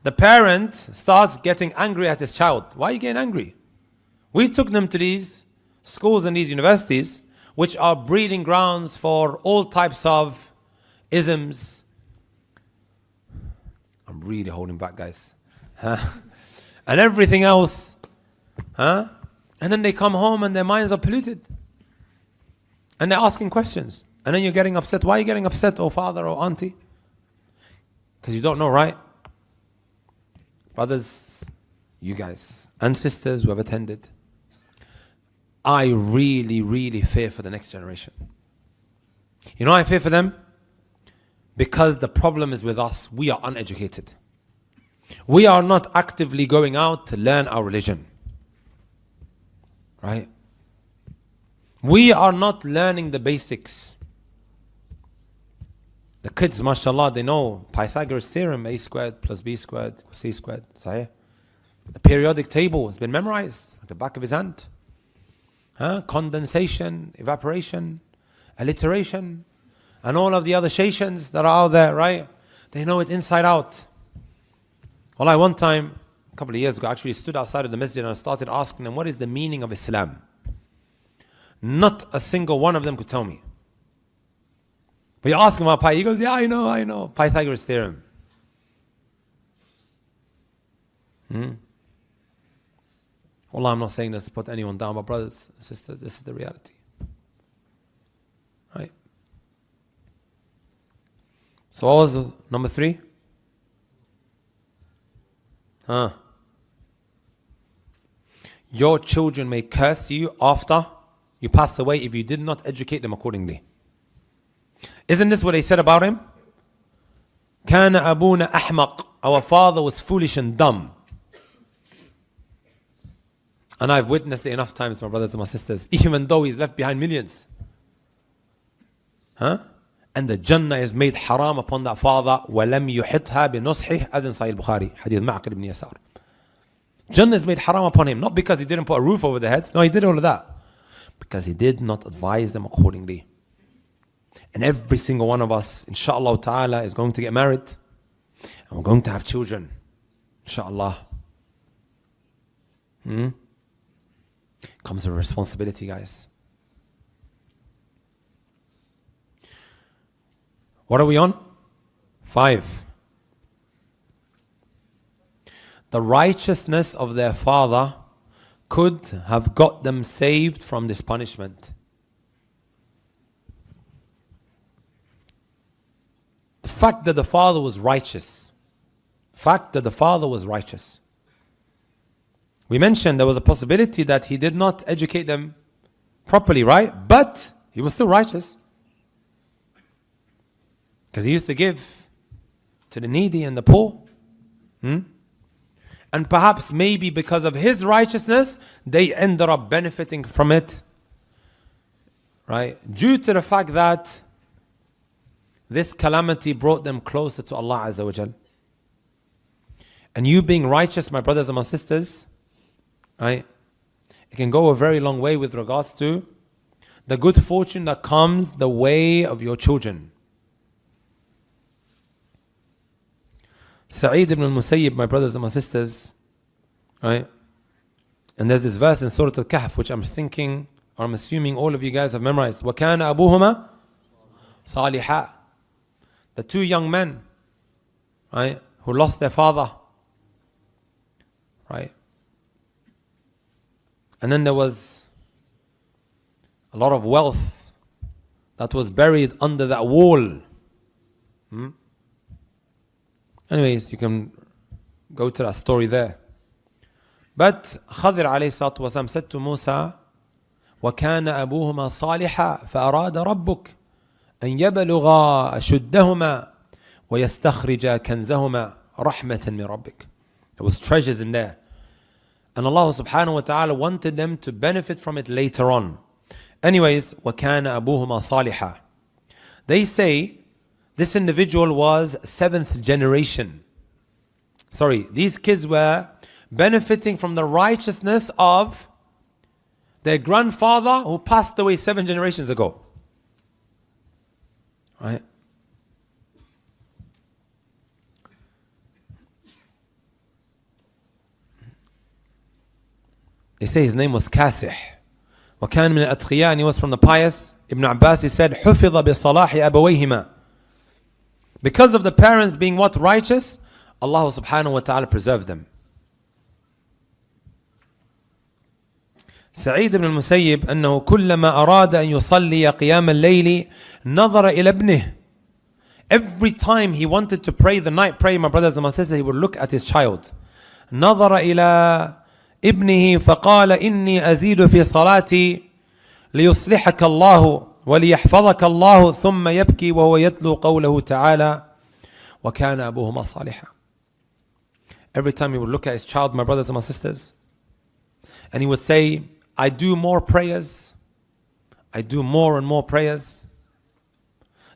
The parent starts getting angry at his child. Why are you getting angry? We took them to these schools and these universities, which are breeding grounds for all types of isms. I'm really holding back, guys. And everything else Huh? And then they come home and their minds are polluted. And they're asking questions. And then you're getting upset. Why are you getting upset, oh father or auntie? Because you don't know, right? Brothers, you guys, and sisters who have attended, I really, really fear for the next generation. You know why I fear for them? Because the problem is with us. We are uneducated. We are not actively going out to learn our religion. Right? We are not learning the basics. The kids, mashallah, they know Pythagoras theorem, a squared plus b squared equals c squared. Sahih. The periodic table has been memorized at the back of his hand. Huh? Condensation, evaporation, alliteration, and all of the other shations that are out there, right? They know it inside out. Well, one time, a couple of years ago, actually stood outside of the masjid and I started asking them, what is the meaning of Islam? Not a single one of them could tell me. But you ask him about Pi, he goes, yeah, I know. Pythagoras theorem. Wallah, I'm not saying this to put anyone down, but brothers and sisters, this is the reality. Right? So what was number 3? Your children may curse you after you pass away if you did not educate them accordingly. Isn't this what they said about him? كان أبونا أحمق. Our father was foolish and dumb. And I've witnessed it enough times, my brothers and my sisters, even though he's left behind millions. And the Jannah is made haram upon that father. وَلَمْ يُحِطْهَا بِنُصْحِهِ, as in Sahih Bukhari, Hadith Ma'qil ibn Yasar. Jannah is made haram upon him, not because he didn't put a roof over their heads. No, he did all of that. Because he did not advise them accordingly. And every single one of us, inshallah ta'ala, is going to get married. And we're going to have children. Inshallah. Comes with a responsibility, guys. What are we on? 5. The righteousness of their father could have got them saved from this punishment. The fact that the father was righteous. We mentioned there was a possibility that he did not educate them properly, right? But he was still righteous. Because he used to give to the needy and the poor. And perhaps maybe because of his righteousness, they ended up benefiting from it. Right? Due to the fact that this calamity brought them closer to Allah Azza wa Jal. And you being righteous, my brothers and my sisters, right? It can go a very long way with regards to the good fortune that comes the way of your children. Sa'id ibn al-Musayyib, my brothers and my sisters, right? And there's this verse in Surah Al-Kahf, which I'm thinking, or I'm assuming all of you guys have memorized. وَكَانَ أَبُوهُمَا صَالِحًا. The 2 young men, right, who lost their father, right? And then there was a lot of wealth that was buried under that wall. Anyways, you can go to that story there. But Khadir alayhi salatu wasalam said to Musa, وَكَانَ أَبُوهُمَا صَالِحًا فَأَرَادَ رَبُّكَ أَنْ يَبْلُغَا أَشُدَّهُمَا وَيَسْتَخْرِجَا كَنْزَهُمَا رَحْمَةً مِّن رَبِّكَ. There was treasures in there. And Allah subhanahu wa ta'ala wanted them to benefit from it later on. Anyways, وَكَانَ أَبُوهُمَا صَالِحًا. They say this individual was 7th generation. These kids were benefiting from the righteousness of their grandfather who passed away 7 generations ago. Right? They say his name was Kasih. وكان من الأتقياء, and he was from the pious. Ibn Abbas, he said, حفظ بصلاح أبويهما. Because of the parents being what? Righteous, Allah subhanahu wa ta'ala preserved them. سعيد بن المسيب أنه كلما أراد أن يصلي قيام الليل نظر إلى ابنه. Every time he wanted to pray the night prayer, my brothers and my sisters, he would look at his child. نظر إلى ابنه فقال إني أزيد في صلاتي ليصلحك الله وليحفظك الله ثم يبكي وهو يتلو قوله تعالى وكان أبوهما صالحا. Every time he would look at his child, my brothers and my sisters, and he would say, I do more prayers, I do more and more prayers,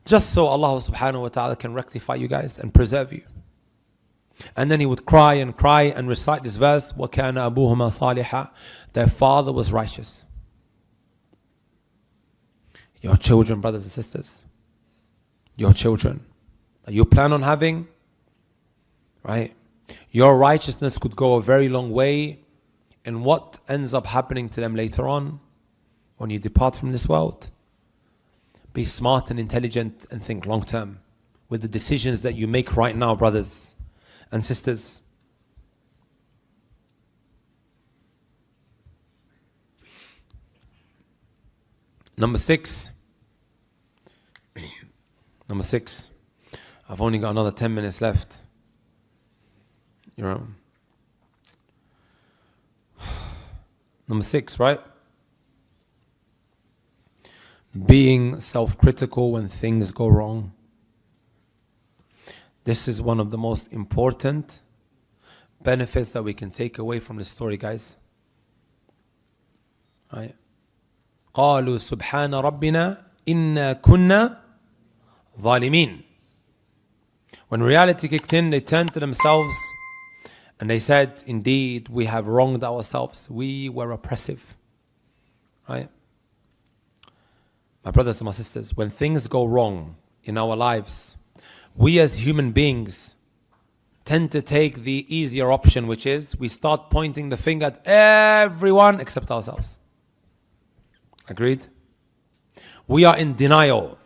just so Allah subhanahu wa ta'ala can rectify you guys and preserve you. And then he would cry and recite this verse, وَكَانَ أَبُوهُمَا صَالِحًا. Their father was righteous. Your children, brothers and sisters, your children that you plan on having, right? Your righteousness could go a very long way in what ends up happening to them later on when you depart from this world. Be smart and intelligent and think long term with the decisions that you make right now, brothers and sisters. Number six. I've only got another 10 minutes left. Number 6, right? Being self-critical when things go wrong. This is one of the most important benefits that we can take away from this story, guys. Right? قالوا سبحان ربنا إنا كنا ظالمين. When reality kicked in, they turned to themselves and they said, indeed, we have wronged ourselves. We were oppressive. Right? My brothers and my sisters, when things go wrong in our lives, we as human beings tend to take the easier option, which is we start pointing the finger at everyone except ourselves. Agreed? We are in denial.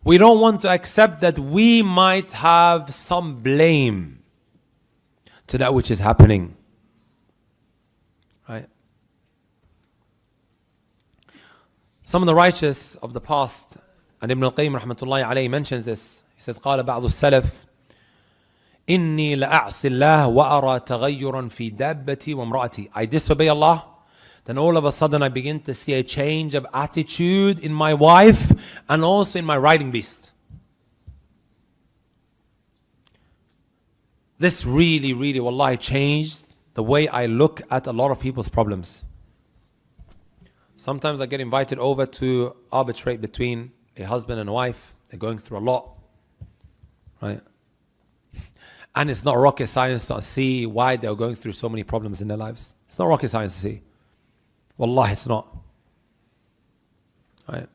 We don't want to accept that we might have some blame to that which is happening. Right? Some of the righteous of the past, and Ibn al-Qayyim rahmatullahi alayhi mentions this. He says, قال بعض السلف إني لأعصي الله وأرى تغيرا في دابتي وامرأتي. I disobey Allah, then all of a sudden I begin to see a change of attitude in my wife and also in my riding beast. This really, wallahi, changed the way I look at a lot of people's problems. Sometimes I get invited over to arbitrate between a husband and a wife. They're going through a lot. Right? And it's not rocket science to see why they're going through so many problems in their lives. It's not rocket science to see. Wallahi, it's not. Right?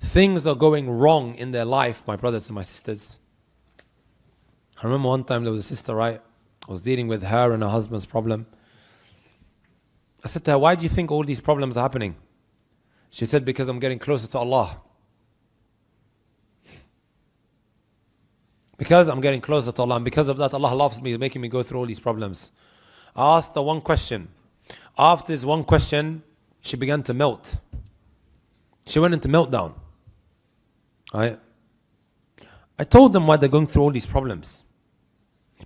Things are going wrong in their life, my brothers and my sisters. I remember one time there was a sister, right? I was dealing with her and her husband's problem. I said to her, why do you think all these problems are happening? She said, because I'm getting closer to Allah. Because I'm getting closer to Allah, and because of that, Allah loves me, making me go through all these problems. I asked her one question. After this one question, she began to melt. She went into meltdown. Right? I told them why they're going through all these problems.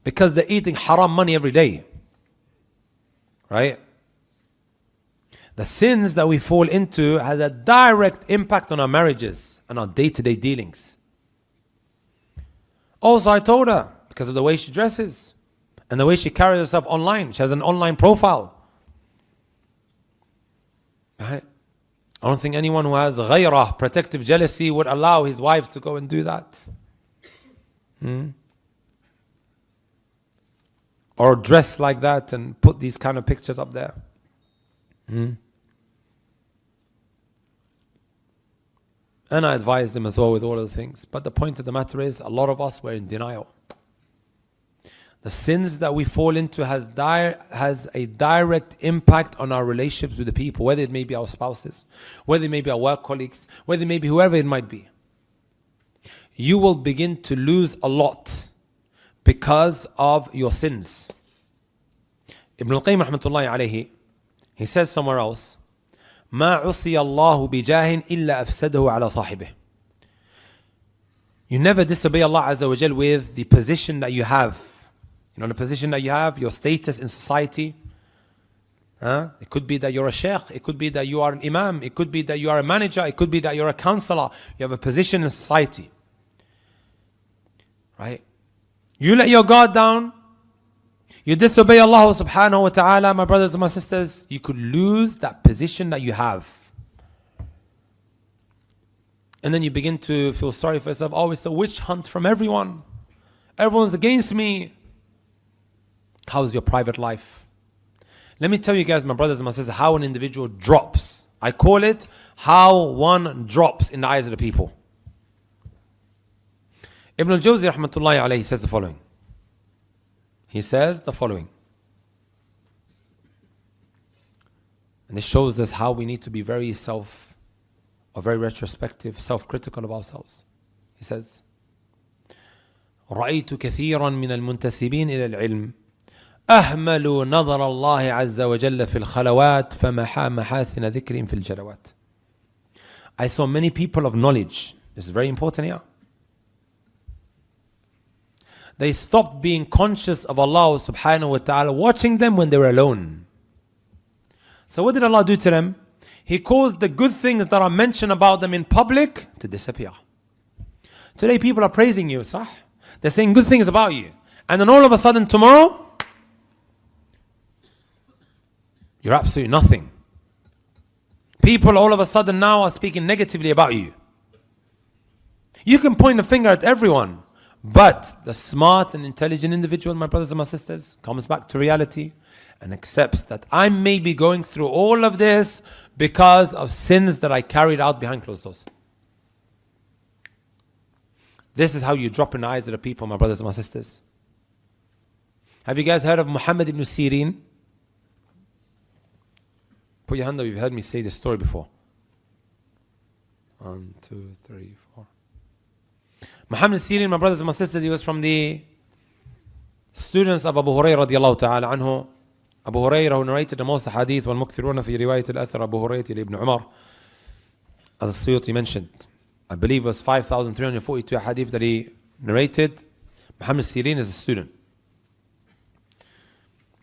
Because they're eating haram money every day. Right? The sins that we fall into has a direct impact on our marriages and our day-to-day dealings. Also, I told her, because of the way she dresses and the way she carries herself online. She has an online profile. Right? I don't think anyone who has ghayrah, protective jealousy, would allow his wife to go and do that. Or dress like that and put these kind of pictures up there. And I advise them as well with all of the things. But the point of the matter is, a lot of us were in denial. The sins that we fall into has a direct impact on our relationships with the people, whether it may be our spouses, whether it may be our work colleagues, whether it may be whoever it might be. You will begin to lose a lot because of your sins. Ibn al-Qayyim rahmatullahi alayhi, he says somewhere else, ما عصي الله بجاه إلا أفسده على صاحبه. You never disobey Allah Azza wa Jal with the position that you have. You know the position that you have, your status in society. It could be that you're a sheikh, it could be that you are an imam, it could be that you are a manager, it could be that you're a counselor. You have a position in society. Right? You let your guard down, you disobey Allah subhanahu wa ta'ala, my brothers and my sisters, you could lose that position that you have. And then you begin to feel sorry for yourself. Oh, it's a witch hunt from everyone. Everyone's against me. How's your private life? Let me tell you guys, my brothers and my sisters, how an individual drops. I call it how one drops in the eyes of the people. Ibn al-Jawzi rahmatullahi alayhi says the following. He says the following. And this shows us how we need to be very very retrospective, self-critical of ourselves. He says, رأيت كثيرا من المنتسبين إلى العلم أهملوا نظر الله عز وجل في الخلوات فمحى محاسن ذكرهم في الجلوات. I saw many people of knowledge. This is very important here. They stopped being conscious of Allah subhanahu wa ta'ala, watching them when they were alone. So what did Allah do to them? He caused the good things that are mentioned about them in public to disappear. Today people are praising you, sah? They're saying good things about you. And then all of a sudden tomorrow, you're absolutely nothing. People all of a sudden now are speaking negatively about you. You can point a finger at everyone, but the smart and intelligent individual, my brothers and my sisters, comes back to reality and accepts that I may be going through all of this because of sins that I carried out behind closed doors. This is how you drop in the eyes of the people, my brothers and my sisters. Have you guys heard of Muhammad ibn Sirin? Put your hand up, you've heard me say this story before. 1, 2, 3, 4. Muhammad Sirin, my brothers and my sisters, he was from the students of Abu Hurairah radiallahu ta'ala anhu. Abu Hurairah, who narrated the most hadith, والمكثرون في رواية الأثر أبو هريرة لابن عمر, as Suyuti mentioned. I believe it was 5,342 hadith that he narrated. Muhammad Sirin is a student.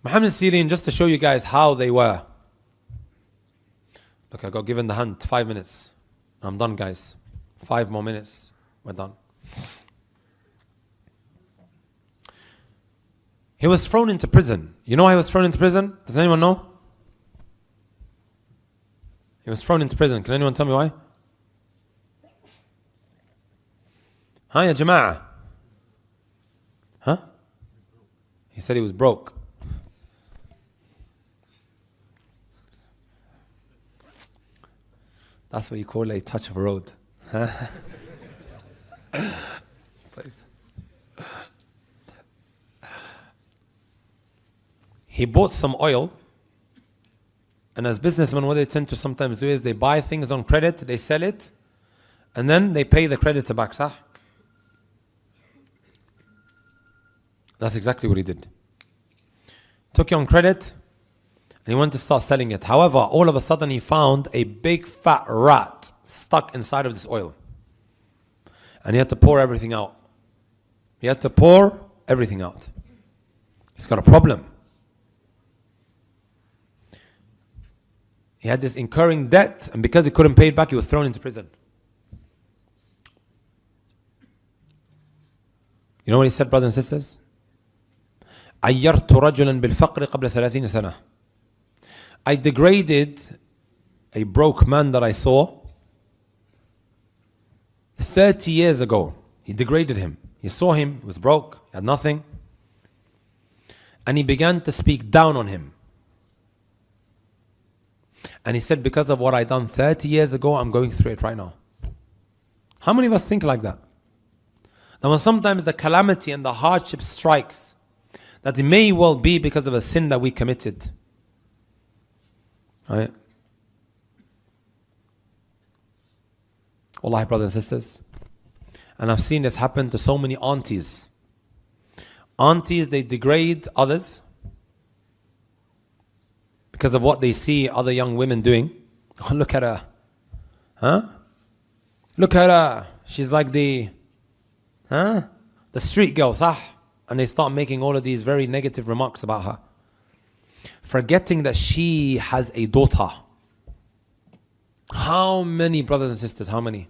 Muhammad Sirin, just to show you guys how they were. Look, I got given the hand, 5 minutes. I'm done, guys. 5 more minutes, we're done. He was thrown into prison. You know why he was thrown into prison? Does anyone know? He was thrown into prison. Can anyone tell me why? Huh, ya jama'ah? Huh? He said he was broke. That's what you call a touch of a road. He bought some oil, and as businessmen, what they tend to sometimes do is they buy things on credit, they sell it, and then they pay the creditor back. Sah? That's exactly what he did. Took it on credit, and he went to start selling it. However, all of a sudden he found a big fat rat stuck inside of this oil. And he had to pour everything out. He had to pour everything out. He's got a problem. He had this incurring debt, and because he couldn't pay it back, he was thrown into prison. You know what he said, brothers and sisters? عيرت رجلا بالفقر قبل 30 سنة. I degraded a broke man that I saw 30 years ago. He degraded him. He saw him, he was broke, he had nothing. And he began to speak down on him. And he said, because of what I done 30 years ago, I'm going through it right now. How many of us think like that? Now when sometimes the calamity and the hardship strikes, that it may well be because of a sin that we committed. Right? Wallahi, brothers and sisters. And I've seen this happen to so many aunties. Aunties, they degrade others because of what they see other young women doing. Look at her. Huh? Look at her. She's like the street girl, صح? And they start making all of these very negative remarks about her. Forgetting that she has a daughter. How many brothers and sisters, how many?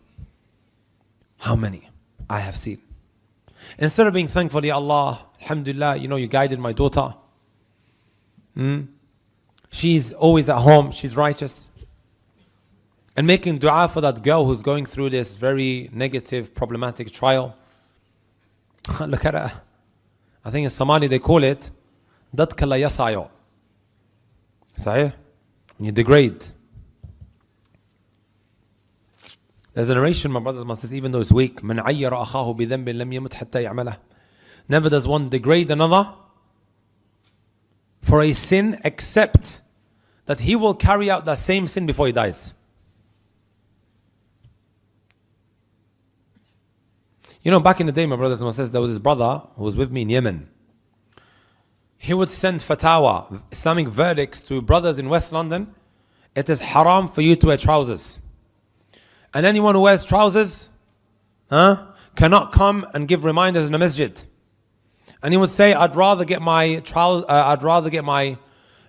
How many I have seen. Instead of being thankful, Ya Allah, Alhamdulillah, you guided my daughter. She's always at home, she's righteous. And making dua for that girl who's going through this very negative, problematic trial. Look at her. I think in Somali they call it Dadka la yasayo. Sahih? When you degrade. There's a narration, my brothers and my sisters, even though it's weak. من عير أخاه بذنب لم يمت حتى يعمله. Never does one degrade another for a sin except that he will carry out that same sin before he dies. Back in the day, my brothers and my sisters, there was this brother who was with me in Yemen. He would send fatwa, Islamic verdicts to brothers in West London. It is haram for you to wear trousers. And anyone who wears trousers cannot come and give reminders in the masjid. And he would say, I'd rather get my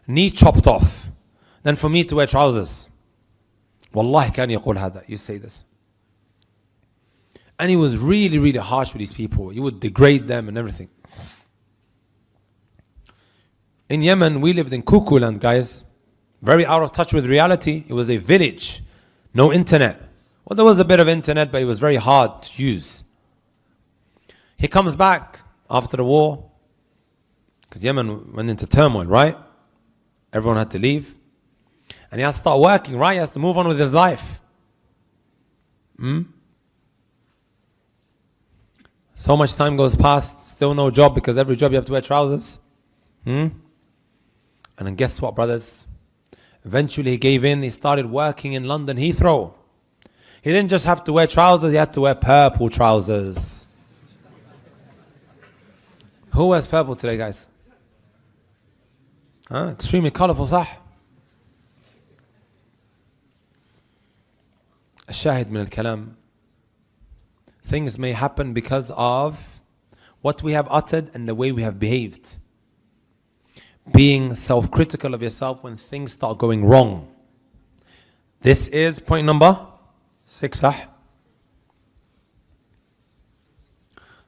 knee chopped off than for me to wear trousers. Wallahi كان يقول هذا. You say this. And he was really, really harsh with these people. He would degrade them and everything. In Yemen, we lived in cuckoo land, guys. Very out of touch with reality. It was a village. No internet. Well, there was a bit of internet, but it was very hard to use. He comes back after the war. Because Yemen went into turmoil, right? Everyone had to leave. And he has to start working, right? He has to move on with his life. So much time goes past, still no job, because every job you have to wear trousers. And then guess what, brothers? Eventually he gave in, he started working in London Heathrow. He didn't just have to wear trousers, he had to wear purple trousers. Who wears purple today, guys? Extremely colorful, صح? الشاهد من الكلام. Things may happen because of what we have uttered and the way we have behaved. Being self-critical of yourself when things start going wrong. This is point number 6.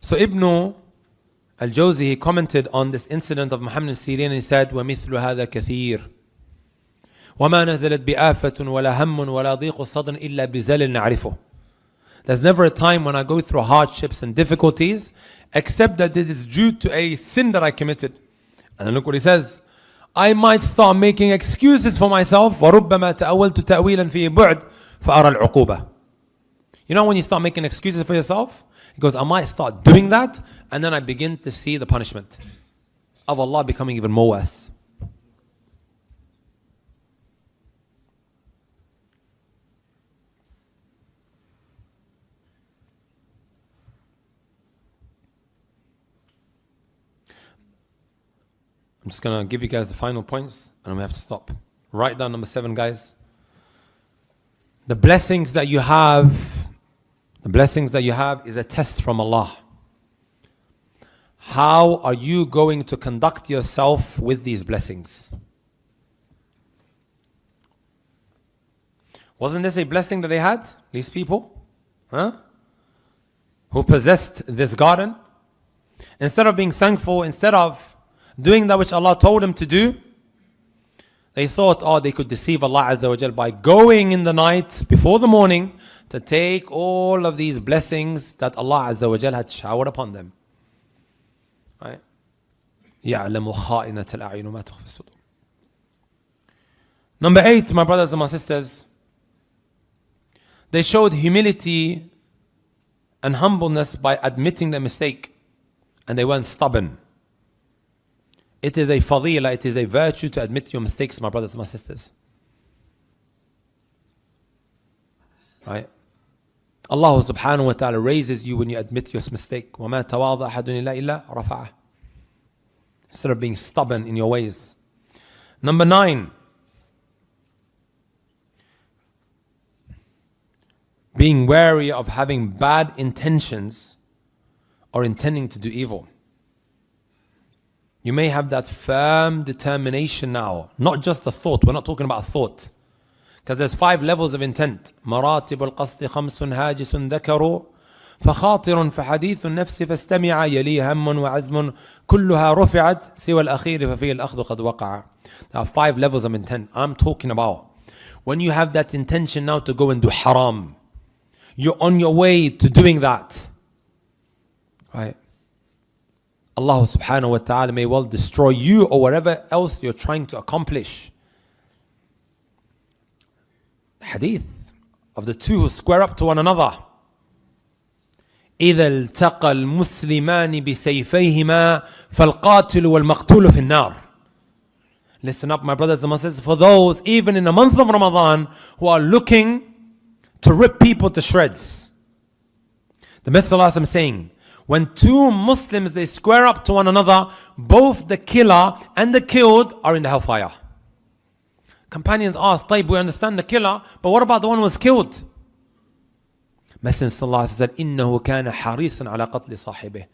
So Ibn al-Jawzi, he commented on this incident of Muhammad al-Sirin and he said, وَمِثْلُ هَذَا كَثِيرٌ وَمَا نَزَلَتْ بِآفَةٌ وَلَا هَمٌّ وَلَا ضِيقُ صَدْرٍ إِلَّا بِزَلٍ نَعْرِفُهُ. There's never a time when I go through hardships and difficulties except that it is due to a sin that I committed. And then look what he says. I might start making excuses for myself. وَرُبَّمَا تَأَوَّلْتُ تَأْوِيلًا فِي بُعْدٍ فَأَرَى الْعُقُوبَةِ. When you start making excuses for yourself, he goes, I might start doing that, and then I begin to see the punishment of Allah becoming even more worse. I'm just going to give you guys the final points and then we have to stop. Write down number 7, guys. The blessings that you have is a test from Allah. How are you going to conduct yourself with these blessings? Wasn't this a blessing that they had, these people? Who possessed this garden? Instead of being thankful, instead of doing that which Allah told them to do, they thought, they could deceive Allah Azza wa Jal by going in the night before the morning to take all of these blessings that Allah Azza wa Jal had showered upon them. Right? يَعْلَمُ خَائِنَةَ الْأَعْيُنُ مَا تُخْفِي الصُّدُورُ. Number 8, my brothers and my sisters, they showed humility and humbleness by admitting their mistake, and they weren't stubborn. It is a fadila, it is a virtue to admit your mistakes, my brothers and my sisters. Right? Allah subhanahu wa ta'ala raises you when you admit your mistake. وَمَا تَوَاضَ أَحَدٌ إِلَّا رَفَعَهُ. Instead of being stubborn in your ways. Number 9. being wary of having bad intentions or intending to do evil. You may have that firm determination now, not just a thought. We're not talking about a thought. Because there's 5 levels of intent. مراتب القصد 5 هاجس ذكر فخاطر فحديث النفس فاستمع يلي هم وعزم كلها رفعت سوى الأخير ففيه الأخذ قد وقع. There are 5 levels of intent. I'm talking about when you have that intention now to go and do haram. You're on your way to doing that. Right? Allah subhanahu wa ta'ala may well destroy you or whatever else you're trying to accomplish. Hadith of the 2 who square up to one another. إذا التقى المسلمان بسيفيهما فالقاتل والمقتول في النار. Listen up, my brothers and my sisters, for those even in the month of Ramadan who are looking to rip people to shreds. The Messenger of Allah is saying, when 2 Muslims, they square up to one another, both the killer and the killed are in the hellfire. Companions asked, طيب, we understand the killer, but what about the one who was killed? Messenger of Allah said, إنه كان حريصا على قتل صاحبه.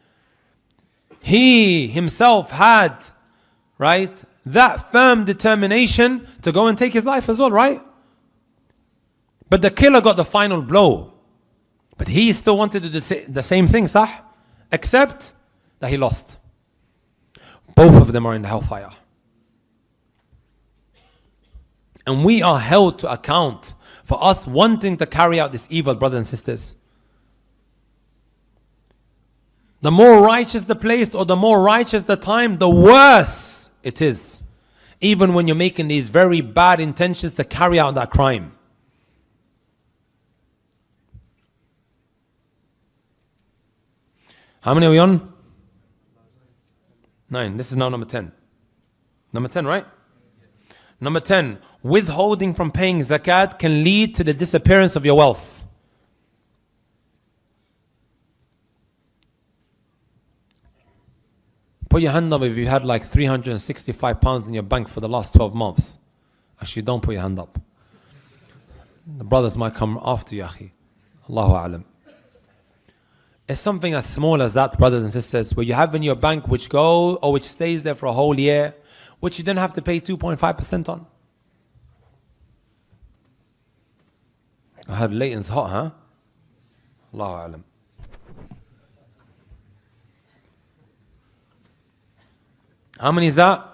He himself had, right, that firm determination to go and take his life as well, right? But the killer got the final blow. But he still wanted to do the same thing, صح? Except that he lost. Both of them are in the hellfire. And we are held to account for us wanting to carry out this evil, brothers and sisters. The more righteous the place or the more righteous the time, the worse it is. Even when you're making these very bad intentions to carry out that crime. How many are we on? 9. This is now number 10. Number 10, right? Number 10. Withholding from paying zakat can lead to the disappearance of your wealth. Put your hand up if you had like £365 in your bank for the last 12 months. Actually, don't put your hand up. The brothers might come after you, akhi. Allahu a'lam. It's something as small as that, brothers and sisters, where you have in your bank which go or which stays there for a whole year, which you didn't have to pay 2.5% on. I heard Leighton's hot, huh? Allahu a'lam. How many is that?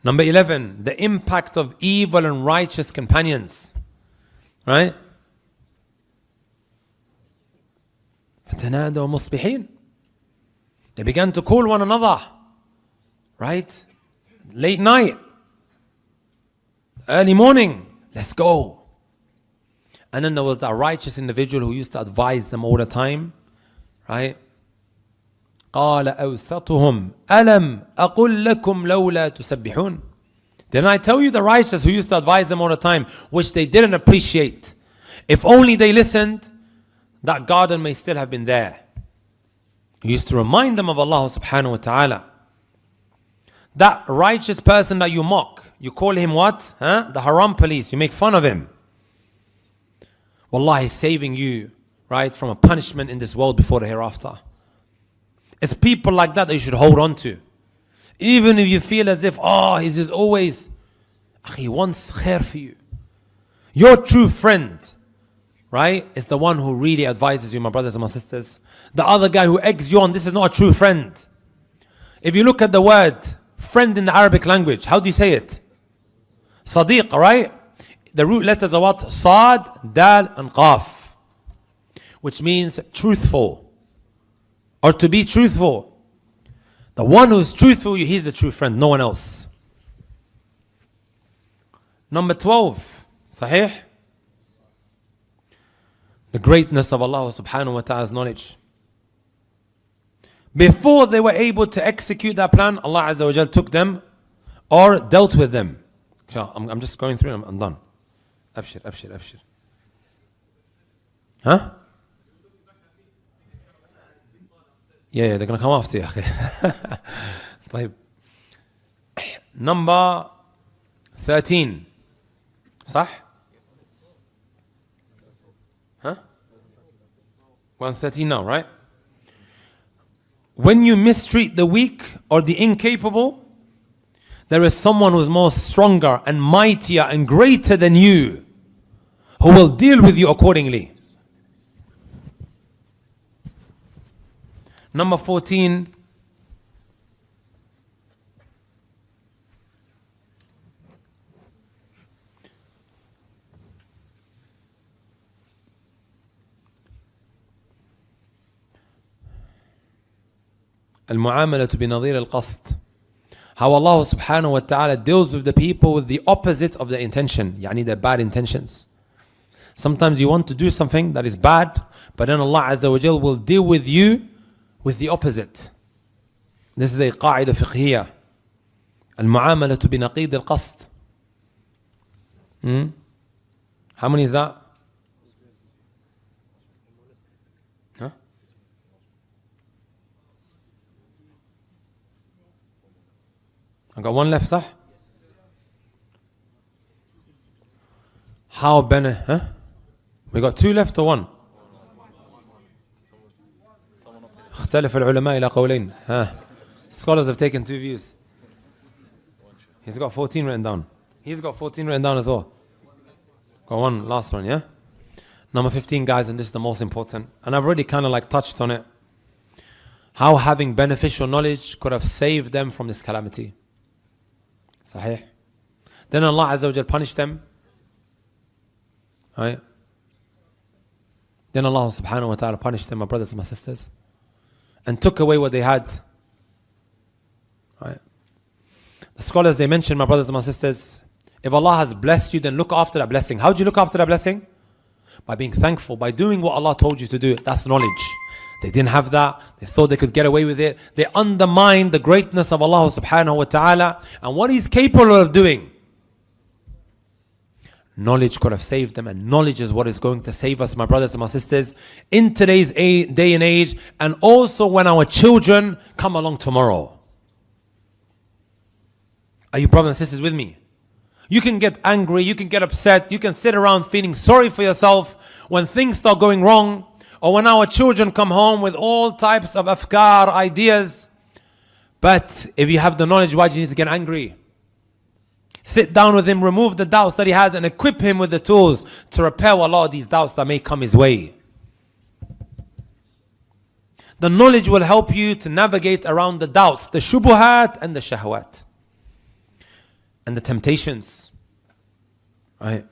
Number 11, the impact of evil and righteous companions. Right? فَتَنَادَوْا مُصْبِحِينَ. They began to call one another. Right? Late night. Early morning. Let's go. And then there was that righteous individual who used to advise them all the time. Right? قال أوسطهم ألم أقل لكم لولا تسبحون. Didn't I tell you the righteous who used to advise them all the time, which they didn't appreciate? If only they listened, that garden may still have been there. He used to remind them of Allah subhanahu wa ta'ala. That righteous person that you mock, you call him what? The haram police. You make fun of him. Wallahi, saving you, right, from a punishment in this world before the hereafter. It's people like that you should hold on to. Even if you feel as if, he's just always, he wants khair for you. Your true friend, right, is the one who really advises you, my brothers and my sisters. The other guy who eggs you on, this is not a true friend. If you look at the word friend in the Arabic language, how do you say it? Sadiq, right? The root letters are what? Sad, Dal, and Qaf, which means truthful. Or to be truthful. The one who's truthful, he's the true friend, no one else. Number 12, Sahih. The greatness of Allah subhanahu wa ta'ala's knowledge. Before they were able to execute that plan, Allah Azza wa Jal took them or dealt with them. I'm just going through them, I'm done. Abshir, abshir, abshir. Huh? Yeah, they're going to come after you. طيب. Number 13. صح? 113 now, right? When you mistreat the weak or the incapable, there is someone who is more stronger and mightier and greater than you who will deal with you accordingly. Number 14. المعاملة بنظير القصد. How Allah subhanahu wa ta'ala deals with the people with the opposite of their intention, يعني their bad intentions. Sometimes you want to do something that is bad, but then Allah Azza wa Jal will deal with you with the opposite. This is a قاعدة فقهية. المعاملة بنقيض القصد. How many is that? Huh? I got one left, صح? How huh? We got two left or one? اختلف العلماء إلى قولين. Scholars have taken two views. He's got 14 written down. He's got 14 written down as well. Got one last one, yeah? Number 15, guys, and this is the most important. And I've already kind of like touched on it. How having beneficial knowledge could have saved them from this calamity. Sahih. Then Allah Azza wa Jal punished them. Right? Then Allah subhanahu wa ta'ala punished them, my brothers and my sisters, and took away what they had. Right? The scholars, they mention, my brothers and my sisters, if Allah has blessed you, then look after that blessing. How do you look after that blessing? By being thankful, by doing what Allah told you to do. That's knowledge. They didn't have that. They thought they could get away with it. They undermined the greatness of Allah subhanahu wa ta'ala and what He's capable of doing. Knowledge could have saved them, and knowledge is what is going to save us, my brothers and my sisters, in today's day and age, and also when our children come along tomorrow. Are you brothers and sisters with me? You can get angry, you can get upset, you can sit around feeling sorry for yourself when things start going wrong, or when our children come home with all types of afkar, ideas. But if you have the knowledge, why do you need to get angry? Sit down with him, remove the doubts that he has, and equip him with the tools to repel a lot of these doubts that may come his way. The knowledge will help you to navigate around the doubts, the shubuhat and the shahwat, and the temptations. Right?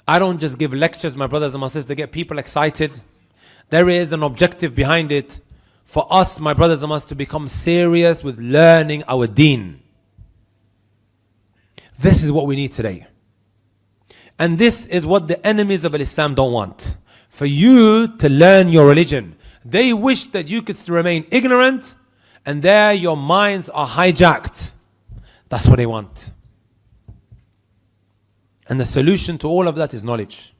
I don't just give lectures, my brothers and my sisters, to get people excited. There is an objective behind it for us, my brothers and my sisters, to become serious with learning our deen. This is what we need today. And this is what the enemies of Islam don't want. For you to learn your religion. They wish that you could remain ignorant, and there your minds are hijacked. That's what they want. And the solution to all of that is knowledge.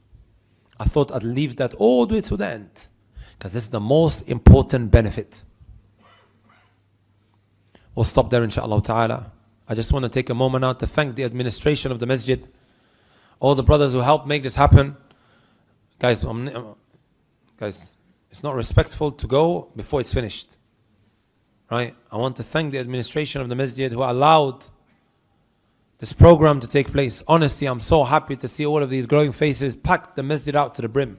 I thought I'd leave that all the way to the end, because this is the most important benefit. We'll stop there, inshaAllah ta'ala. I just want to take a moment out to thank the administration of the masjid, all the brothers who helped make this happen. Guys, it's not respectful to go before it's finished. Right? I want to thank the administration of the masjid who allowed this program to take place. Honestly, I'm so happy to see all of these growing faces pack the masjid out to the brim.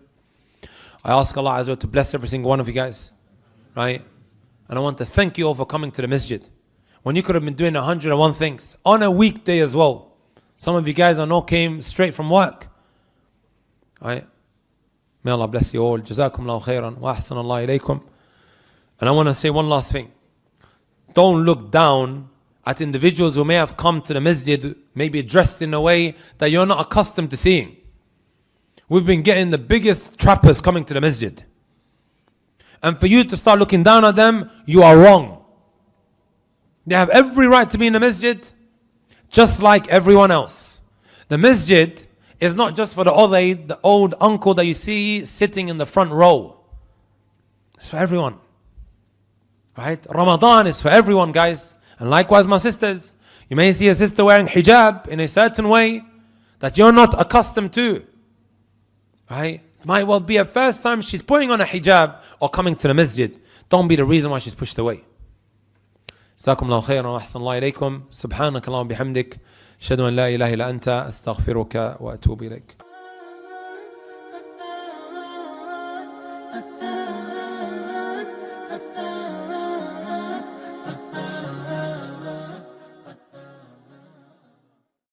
I ask Allah Azza wa Jalla to bless every single one of you guys. Right? And I want to thank you all for coming to the masjid. When you could have been doing 101 things on a weekday as well. Some of you guys I know came straight from work. Right? May Allah bless you all. Jazakumullahu khairan wa ahsanallahu ilaykum. And I want to say one last thing. Don't look down at individuals who may have come to the masjid, maybe dressed in a way that you're not accustomed to seeing. We've been getting the biggest trappers coming to the masjid. And for you to start looking down at them, you are wrong. They have every right to be in the masjid, just like everyone else. The masjid is not just for the old uncle that you see sitting in the front row. It's for everyone. Right? Ramadan is for everyone, guys. And likewise, my sisters, you may see a sister wearing hijab in a certain way that you're not accustomed to. Right? Might well be her first time she's putting on a hijab or coming to the masjid. Don't be the reason why she's pushed away. جزاكم الله خيرا وأحسن الله إليكم. سبحانك اللهم وبحمدك أشهد أن لا إله إلا أنت أستغفرك وأتوب إليك.